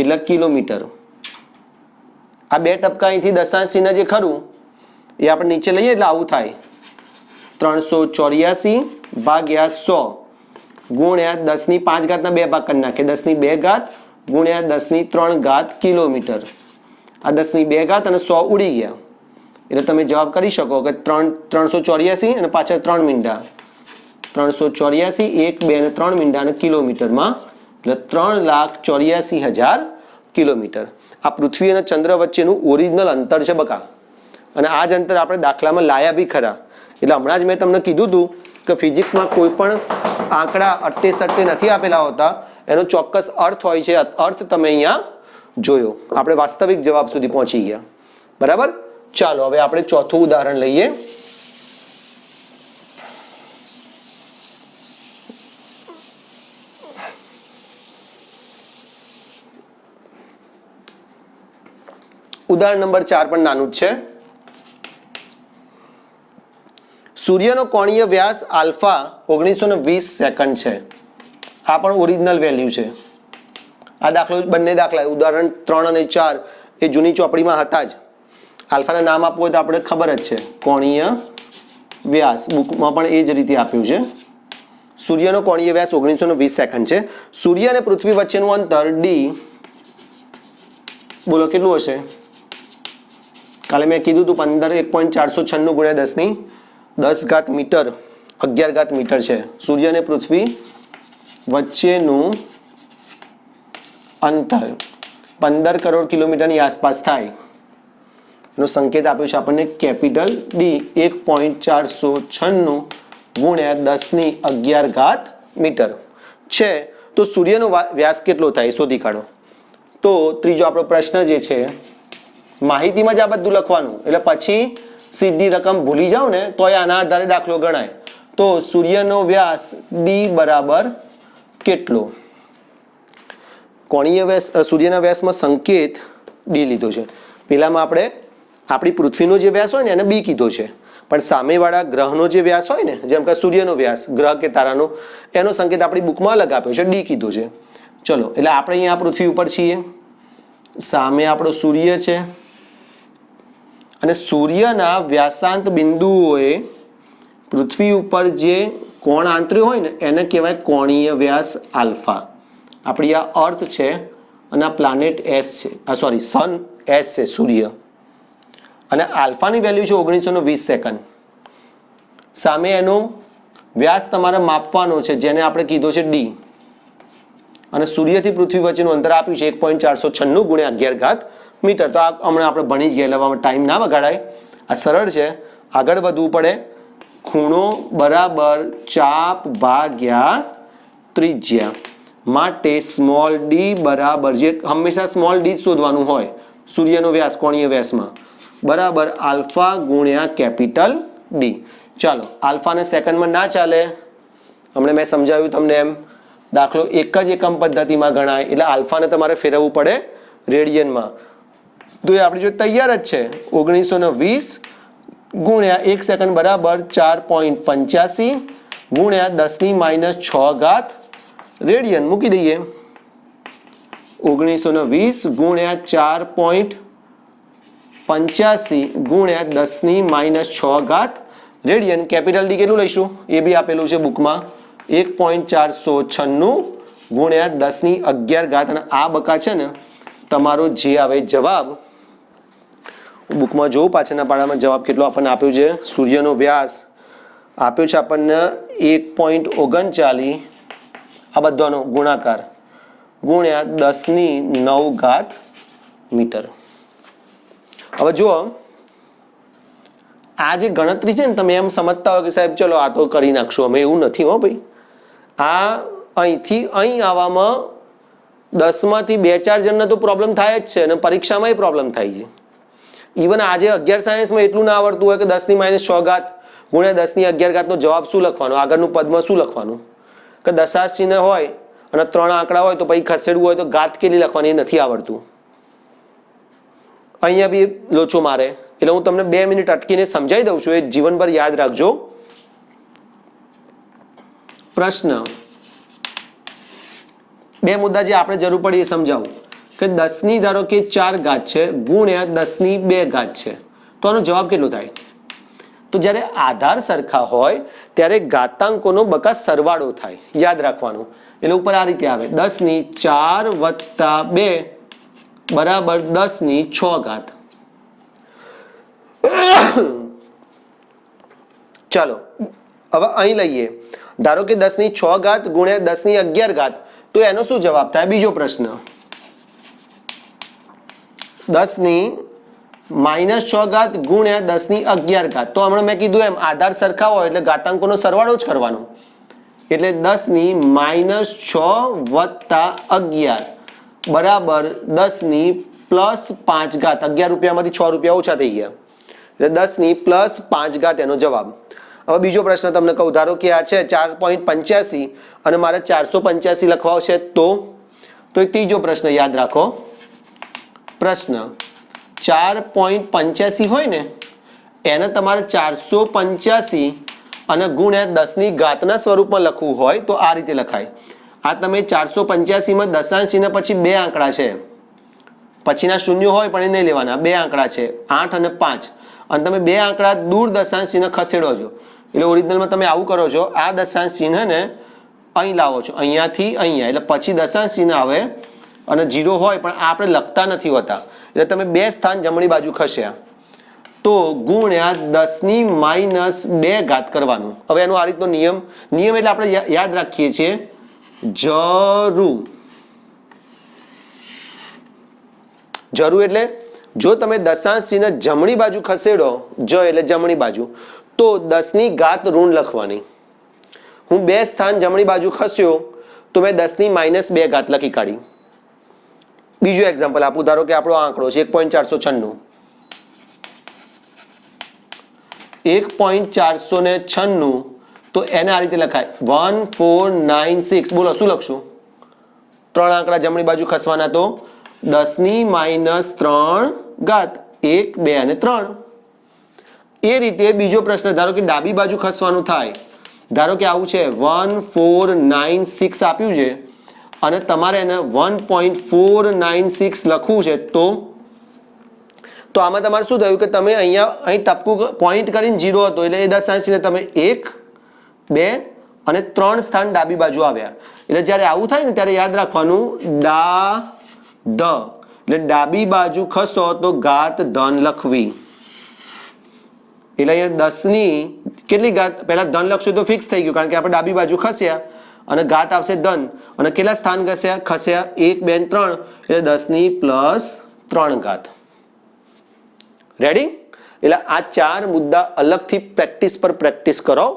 એટલે કિલોમીટર. આ 2 ટપકા અહીંથી દશાંશચિહ્ન જે ખરું એ આપણે નીચે લઈએ એટલે આવું થાય. 384 ભાગ્યા 100 ગુણ્યા 10⁵ ના 2 ભાગ કરી નાખીએ, 10⁵ ગુણ્યા 10⁵ કિલોમીટર. આ 10⁵ અને 100 ઉડી ગયા એટલે તમે જવાબ કરી શકો કે 384 અને પાછળ 3 મીંડા. 384 1 2 અને 3 મીંડા અને કિલોમીટરમાં, એટલે 3,84,000 કિલોમીટર. આ પૃથ્વી અને ચંદ્ર વચ્ચેનું ઓરિજિનલ અંતર છે બકા. અને આ જ અંતર આપણે દાખલામાં લાયા બી ખરા. એટલે હમણાં જ મેં તમને કીધું હતું કે ફિઝિક્સમાં કોઈ પણ આંકડા અટ્ટે સટ્ટે નથી આપેલા હોતા, એનો ચોક્કસ અર્થ હોય છે. અર્થ તમે અહીંયા જોયો. આપણે વાસ્તવિક જવાબ સુધી પહોંચી ગયા. બરાબર. ચાલો હવે આપણે ચોથું ઉદાહરણ લઈએ. ઉદાહરણ નંબર 4 પણ નાનું જ છે. સૂર્યનો કોણીય વ્યાસ આલ્ફા 1920 સેકન્ડ છે. આ પણ ઓરિજિનલ વેલ્યુ છે. આ દાખલો, બંને દાખલા ઉદાહરણ 3 અને 4 એ જૂની ચોપડીમાં હતા જ. આલ્ફાના નામ આપવું હોય તો આપણે ખબર જ છે, કોણીય વ્યાસ બુકમાં પણ એ જ રીતે આપ્યું છે. સૂર્યનો કોણીય વ્યાસ 1920 સેકન્ડ છે. સૂર્ય અને પૃથ્વી વચ્ચેનું અંતર D, બોલો કેટલું હશે? કાલે મેં કીધું હતું 1.496 ગુણ્યા 10⁻10 મીટર 11 મીટર છે. સૂર્ય અને પૃથ્વી વચ્ચેનું અંતર 15 કરોડ કિલોમીટરની આસપાસ થાય. એનો સંકેત આપ્યો છે આપણને કેપિટલ D. 1.496 ગુણ્યા 10⁻11 મીટર છે. તો સૂર્યનો વ્યાસ કેટલો થાય શોધી કાઢો. તો ત્રીજો આપણો પ્રશ્ન જે છે, માહિતીમાં જ આ બધું લખવાનું, એટલે પછી સીધી રકમ ભૂલી જાઓ ને તો આના આધારે દાખલો ગણાય. તો સૂર્યનો વ્યાસ D બરાબર કેટલો? કોણીય વ્યાસ, સૂર્યના વ્યાસમાં સંકેત D લીધો છે. પહેલામાં આપણે આપણી પૃથ્વીનો જે વ્યાસ હોય ને એને B કીધો છે, પણ સામેવાળા ગ્રહનો જે વ્યાસ હોય ને, જેમ કે સૂર્યનો વ્યાસ ગ્રહ કે તારાનો, એનો સંકેત આપણી બુકમાં અલગ આપ્યો છે, D કીધો છે. ચલો, એટલે આપણે અહીંયા પૃથ્વી ઉપર છીએ, સામે આપણો સૂર્ય છે, અને સૂર્યના વ્યાસાંત બિંદુઓએ પૃથ્વી ઉપર જે કોણ આંતર્યો હોય ને એને કહેવાય કોણીય વ્યાસ આલ્ફા. આપણી આ અર્થ છે અને આ પ્લાનેટ S છે, સોરી સન S છે, સૂર્ય. અને આલ્ફાની વેલ્યુ છે 1920 સેકન્ડ. સામે એનો વ્યાસ તમારે માપવાનો છે, જેને આપણે કીધો છે D. અને સૂર્યથી પૃથ્વી વચ્ચેનું અંતર આપ્યું છે 1.496 ગુણ્યા 11 ઘાત મીટર. તો આ હમણાં આપણે ભણી જ ગયા એટલે ટાઈમ ના બગાડાય. આ સરળ છે. આગળ વધવું પડે. ખૂણો બરાબર ચાપ ભાગ્યા ત્રિજ્યા માટે સ્મોલ ડી બરાબર, જે હંમેશા સ્મોલ ડી શોધવાનું હોય સૂર્યનો વ્યાસ કોણીય વ્યાસમાં, બરાબર આલ્ફા ગુણ્યા કેપિટલ ડી. ચાલો, આલ્ફાને સેકન્ડમાં ના ચાલે, હમણાં મેં સમજાવ્યું તમને એમ. દાખલો એક જ એકમ પદ્ધતિમાં ગણાય એટલે આલ્ફાને તમારે ફેરવવું પડે રેડિયનમાં. તો એ આપણી જો તૈયાર જ છે. 1920 ગુણ્યા 1 સેકન્ડ બરાબર 4.85 ગુણ્યા 10⁻6 ઘાત રેડિયન મૂકી દઈએ. 1920 ગુણ્યા 4.85 ગુણ્યા 10⁻6 ઘાત રેડિયન. કેપિટલ ડી કેટલું લઈશું એ બી આપેલું છે બુકમાં, 1.496 ગુણ્યા 10⁻11 ઘાત. અને આ બકા છે ને તમારો જે આવે જવાબ, બુકમાં જોઉં પાછળના પાડામાં જવાબ કેટલો આપણને આપ્યો છે. સૂર્યનો વ્યાસ આપ્યો છે આપણને 1.39, આ બધાનો ગુણાકાર ગુણ્યા 10⁹ ઘાત મીટર. હવે જુઓ, આ જે ગણતરી છે ને તમે એમ સમજતા હોય કે સાહેબ ચલો આ તો કરી નાખશું અમે, એવું નથી હો ભાઈ. આ અહીંથી અહીં આવવામાં 10માંથી 2-4 જણને તો પ્રોબ્લેમ થાય જ છે અને પરીક્ષામાં પ્રોબ્લેમ થાય છે. ઇવન આજે 11 સાયન્સમાં એટલું ના આવડતું હોય કે 10⁻6 ઘાત ગુણ્યા 10⁻11 ઘાતનો જવાબ શું લખવાનો, આગળનું પદમાં શું લખવાનું, કે દશાંશ ચિહ્ન હોય અને 3 આંકડા હોય તો પછી ખસેડવું હોય તો ઘાત કેટલી લખવાની એ નથી આવડતું. અહીંયા બી લોચો મારે એટલે હું તમને 2 મિનિટ અટકીને સમજાવી દઉં છું, એ જીવનભર યાદ રાખજો. પ્રશ્ન 2 મુદ્દા જે આપણે જરૂર પડી એ સમજાવું કે 10ની ધારો કે 4 ઘાત છે ગુણ્યા 10ની 2 ઘાત છે, તો આનો જવાબ કેટલો થાય? તો જ્યારે આધાર સરખા હોય ત્યારે ઘાતાંકોનો બકા સરવાળો થાય, યાદ રાખવાનું. એટલે ઉપર આ રીતે આવે 10⁻4 + 2 બરાબર 10�6 ઘાત. ચાલો હવે અહીં લઈએ. ધારો કે 10�6 ઘાત ગુણ્યા 10⁻11 ઘાત, તો એનો શું જવાબ થાય? બીજો પ્રશ્ન 10⁻6 ઘાત ગુણ્યા 10⁻11 ઘાત. તો હમણાં મેં કીધું એમ આધાર સરખા હોય એટલે ઘાતાંકોનો સરવાળો જ કરવાનો. એટલે 10⁻6 + 11 બરાબર 10⁻5 ઘાત. 11 રૂપિયામાંથી 6 રૂપિયા ઓછા થઈ ગયા એટલે 10⁻5 ઘાત એનો જવાબ. હવે બીજો પ્રશ્ન તમને કહું, ધારો કે આ છે 4.85 અને મારે 485 લખવા છે તો એક ત્રીજો પ્રશ્ન યાદ રાખો. પ્રશ્ન 4.85 હોય ને એને તમારે 485 અને ગુણ્યા 10ની ઘાતના સ્વરૂપમાં લખવું હોય તો આ રીતે લખાય. આ તમે 485માં દશાંશ ચિહ્ન પછી 2 આંકડા છે, પછીના શૂન્ય હોય પણ એ નહીં લેવાના, 2 આંકડા છે 8 અને 5, અને તમે 2 આંકડા દૂર દશાંશ ચિહ્ન ખસેડો છો. એટલે ઓરિજિનલમાં તમે આવું કરો છો, આ દશાંશ ચિહ્નને અહીં લાવો છો, અહીંયાથી અહીંયા, એટલે પછી દશાંશ ચિહ્ન આવે અને 0 હોય પણ આ આપણે લખતા નથી હોતા, એટલે તમે 2 સ્થાન જમણી બાજુ ખસ્યા તો ગુણ્યા 10⁻2 ઘાત કરવાનું. હવે એનો આ રીતનો નિયમ એટલે આપણે યાદ રાખીએ છીએ જરૂર એટલે જો તમે દશાંશ ચિહ્ન જમણી બાજુ ખસેડો, એટલે જમણી બાજુ, તો 10ની ઘાત ઋણ લખવાની. હું 2 સ્થાન જમણી બાજુ ખસ્યો તો મેં 10⁻2 ઘાત લખી કાઢી. બીજું એક્ઝામ્પલ આપું, ધારો કે આપણો આંકડો છે 1.496. 1.496 તો એને આ રીતે લખાય 1496. બોલો શું લખશું? 3 આંકડા જમણી બાજુ ખસવાના તો 10⁻3 ઘાત, 1, 2 અને 3. એ રીતે બીજો પ્રશ્ન, ધારો કે ડાબી બાજુ ખસવાનું થાય, ધારો કે આવું છે 1496 આપ્યું છે અને તમારે એને 1.496 લખવું છે તો આમાં તમારે શું થયું કે તમે અહીં ટપકું પોઈન્ટ કરીને 0 હતો એટલે એ દશાંશને તમે 1, 2 અને 3 સ્થાન ડાબી બાજુ આવ્યા. એટલે જ્યારે આવું થાય ને ત્યારે યાદ રાખવાનું એટલે ડાબી બાજુ ખસો તો ઘાત ધન લખવી. એટલે અહીંયા 10ની કેટલી ઘાત, પહેલા ધન લખશું તો ફિક્સ થઈ ગયું કારણ કે આપણે ડાબી બાજુ ખસ્યા, અને ઘાત આવશે ધન અને કેટલા સ્થાન ખસ્યા 1 2 3 એટલે 10 પ્લસ 3 ઘાત. રેડી? એટલે આ 4 મુદ્દા અલગથી પ્રેક્ટિસ પર પ્રેક્ટિસ કરો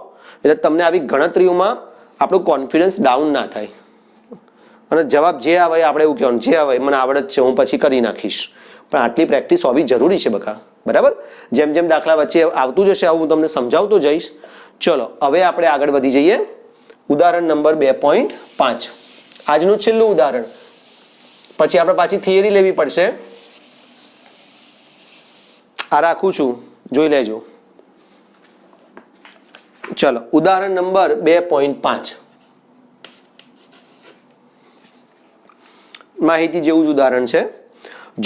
એટલે તમને આવી ગણતરીઓમાં આપણું કોન્ફિડન્સ ડાઉન ના થાય અને જવાબ જે આવે આપણે એવું કહેવાનું જે આવે મને આવડત છે હું પછી કરી નાખીશ, પણ આટલી પ્રેક્ટિસ હોવી જરૂરી છે બકા. બરાબર? જેમ જેમ દાખલા વચ્ચે આવતું જશે આવું હું તમને સમજાવતો જઈશ. ચલો હવે આપણે આગળ વધી જઈએ. ઉદાહરણ નંબર 2.5 આજનું છેલ્લું ઉદાહરણ, પછી આપણે પાછી થિયરી લેવી પડશે. આ રાખું છું, જોઈ લેજો. ચલો ઉદાહરણ નંબર 2.5 માહિતી જેવું જ ઉદાહરણ છે.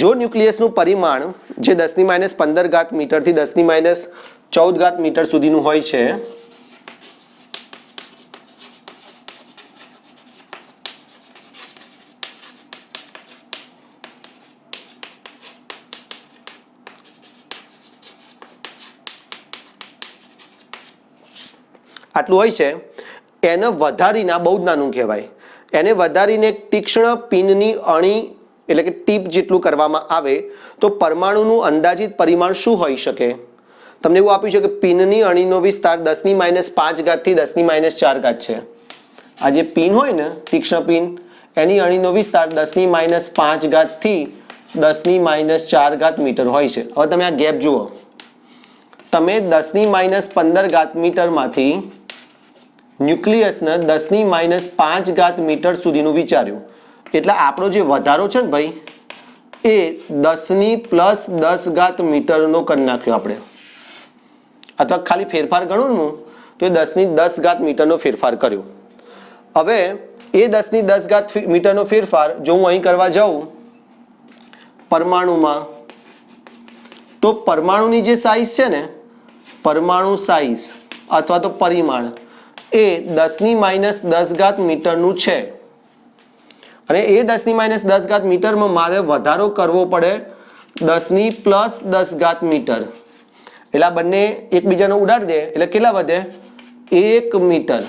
જો ન્યુક્લિયસનું પરિમાણ જે 10⁻15 મીટરથી 10⁻14 મીટર સુધીનું હોય છે આટલું હોય છે એને વધારીને, બહુ જ નાનું કહેવાય, એને વધારીને તીક્ષ્ણ પિનની અણી એટલે કે ટીપ જેટલું કરવામાં આવે તો પરમાણુનું અંદાજિત પરિમાણ શું હોઈ શકે? તમને એવું આપ્યું છે કે પિનની અણીનો વિસ્તાર 10⁻5 થી 10⁻4 છે. આ જે પિન હોય ને તીક્ષ્ણ પિન એની અણીનો વિસ્તાર 10⁻5 થી 10⁻4 મીટર હોય છે. હવે તમે આ ગેપ જુઓ, તમે 10⁻15 મીટરમાંથી ન્યુક્લિયસને 10⁻5 મીટર સુધીનું વિચાર્યું એટલે આપણો જે વધારો છે ને ભાઈ એ 10⁻10 મીટરનો કરી નાખ્યો આપણે, અથવા ખાલી ફેરફાર ગણું ને તો એ 10⁻10 મીટરનો ફેરફાર કર્યો. હવે એ 10⁻10 મીટરનો ફેરફાર જો હું અહીં કરવા જાઉં પરમાણુમાં તો પરમાણુની જે સાઇઝ છે ને પરમાણુ સાઇઝ અથવા તો પરિમાણ એ 10⁻10 મીટરનું છે અને એ 10⁻10 મીટરમાં મારે વધારો કરવો પડે 10⁻+10 મીટર એટલે આ બંને એકબીજાને ઉડાડી દે એટલે કેટલા વધે 1 મીટર.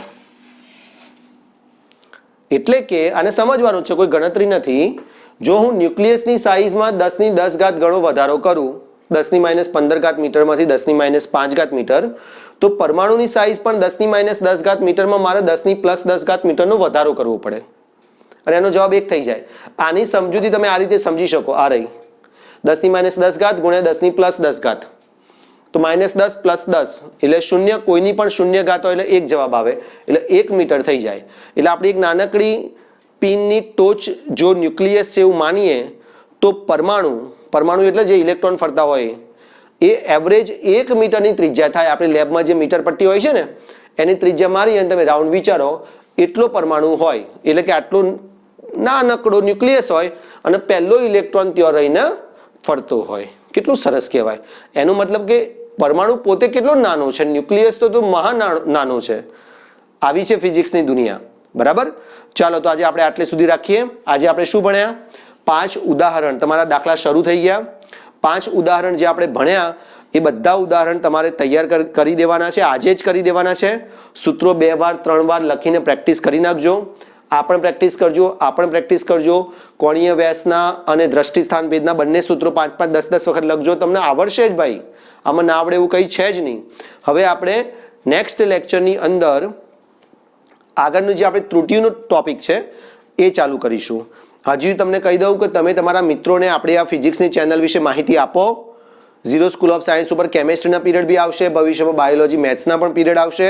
એટલે કે આને સમજવાનું છે, કોઈ ગણતરી નથી. જો હું ન્યુક્લિયસની સાઇઝમાં 10⁻10 ગણો વધારો કરું 10⁻15 મીટરમાંથી 10⁻5 મીટર તો પરમાણુની સાઇઝ પણ 10⁻10 મીટરમાં મારે 10⁻+10 મીટરનો વધારો કરવો પડે અને એનો જવાબ 1 થઈ જાય. આની સમજૂતી તમે આ રીતે સમજી શકો. આ રહી 10⁻10 ગુણ્યા 10⁻+10 તો -10 + 10 એટલે 0, કોઈની પણ 0 ઘાત હોય એટલે 1 જવાબ આવે એટલે 1 મીટર થઈ જાય. એટલે આપણે એક નાનકડી પિનની ટોચ જો ન્યુક્લિયસ છે એવું માનીએ તો પરમાણુ એટલે જે ઇલેક્ટ્રોન ફરતા હોય એ એવરેજ 1 મીટરની ત્રિજ્યા થાય. આપણે લેબમાં જે મીટર પટ્ટી હોય છે ને એની ત્રિજ્યા મારી અને તમે રાઉન્ડ વિચારો એટલો પરમાણુ હોય એટલે કે આટલો નાનકડો ન્યુક્લિયસ હોય અને પહેલો ઇલેક્ટ્રોન ત્યાં રહીને ફરતો હોય. કેટલું સરસ કહેવાય. એનો મતલબ કે પરમાણુ પોતે કેટલો નાનો છે, ન્યુક્લિયસ તો મહા નાનો છે. આવી છે ફિઝિક્સની દુનિયા. બરાબર? ચાલો તો આજે આપણે આટલે સુધી રાખીએ. આજે આપણે શું ભણ્યા? 5 ઉદાહરણ. તમારા દાખલા શરૂ થઈ ગયા. 5 ઉદાહરણ જે આપણે ભણ્યા એ બધા ઉદાહરણ તમારે તૈયાર કરી દેવાના છે, આજે જ કરી દેવાના છે. સૂત્રો 2 વાર 3 વાર લખીને પ્રેક્ટિસ કરી નાખજો. આ પણ પ્રેક્ટિસ કરજો, આ પણ પ્રેક્ટિસ કરજો. કોણીય વ્યાસના અને દ્રષ્ટિસ્થાન ભેદના બંને સૂત્રો 5 5 10 10 વખત લખજો. તમને આવડશે જ ભાઈ, આમાં ના આવડે એવું કંઈ છે જ નહીં. હવે આપણે નેક્સ્ટ લેક્ચરની અંદર આગળનું જે આપણે ત્રુટિઓનો ટોપિક છે એ ચાલુ કરીશું. હજી તમને કહી દઉં કે તમે તમારા મિત્રોને આપણે આ ફિઝિક્સની ચેનલ વિશે માહિતી આપો. ઝીરો સ્કૂલ ઓફ સાયન્સ ઉપર કેમેસ્ટ્રીના પીરિયડ બી આવશે, ભવિષ્યમાં બાયોલોજી મેથ્સના પણ પીરિયડ આવશે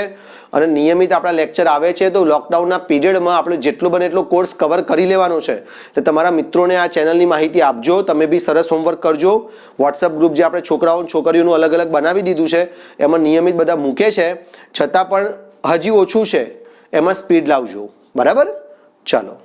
અને નિયમિત આપણા લેક્ચર આવે છે. તો લોકડાઉનના પીરિયડમાં આપણે જેટલો બને એટલો કોર્સ કવર કરી લેવાનો છે. તો તમારા મિત્રોને આ ચેનલની માહિતી આપજો. તમે બી સરસ હોમવર્ક કરજો. વોટ્સઅપ ગ્રુપ જે આપણે છોકરાઓ છોકરીઓનું અલગ અલગ બનાવી દીધું છે એમાં નિયમિત બધા મૂકે છે, છતાં પણ હજી ઓછું છે, એમાં સ્પીડ લાવજો. બરાબર? ચાલો.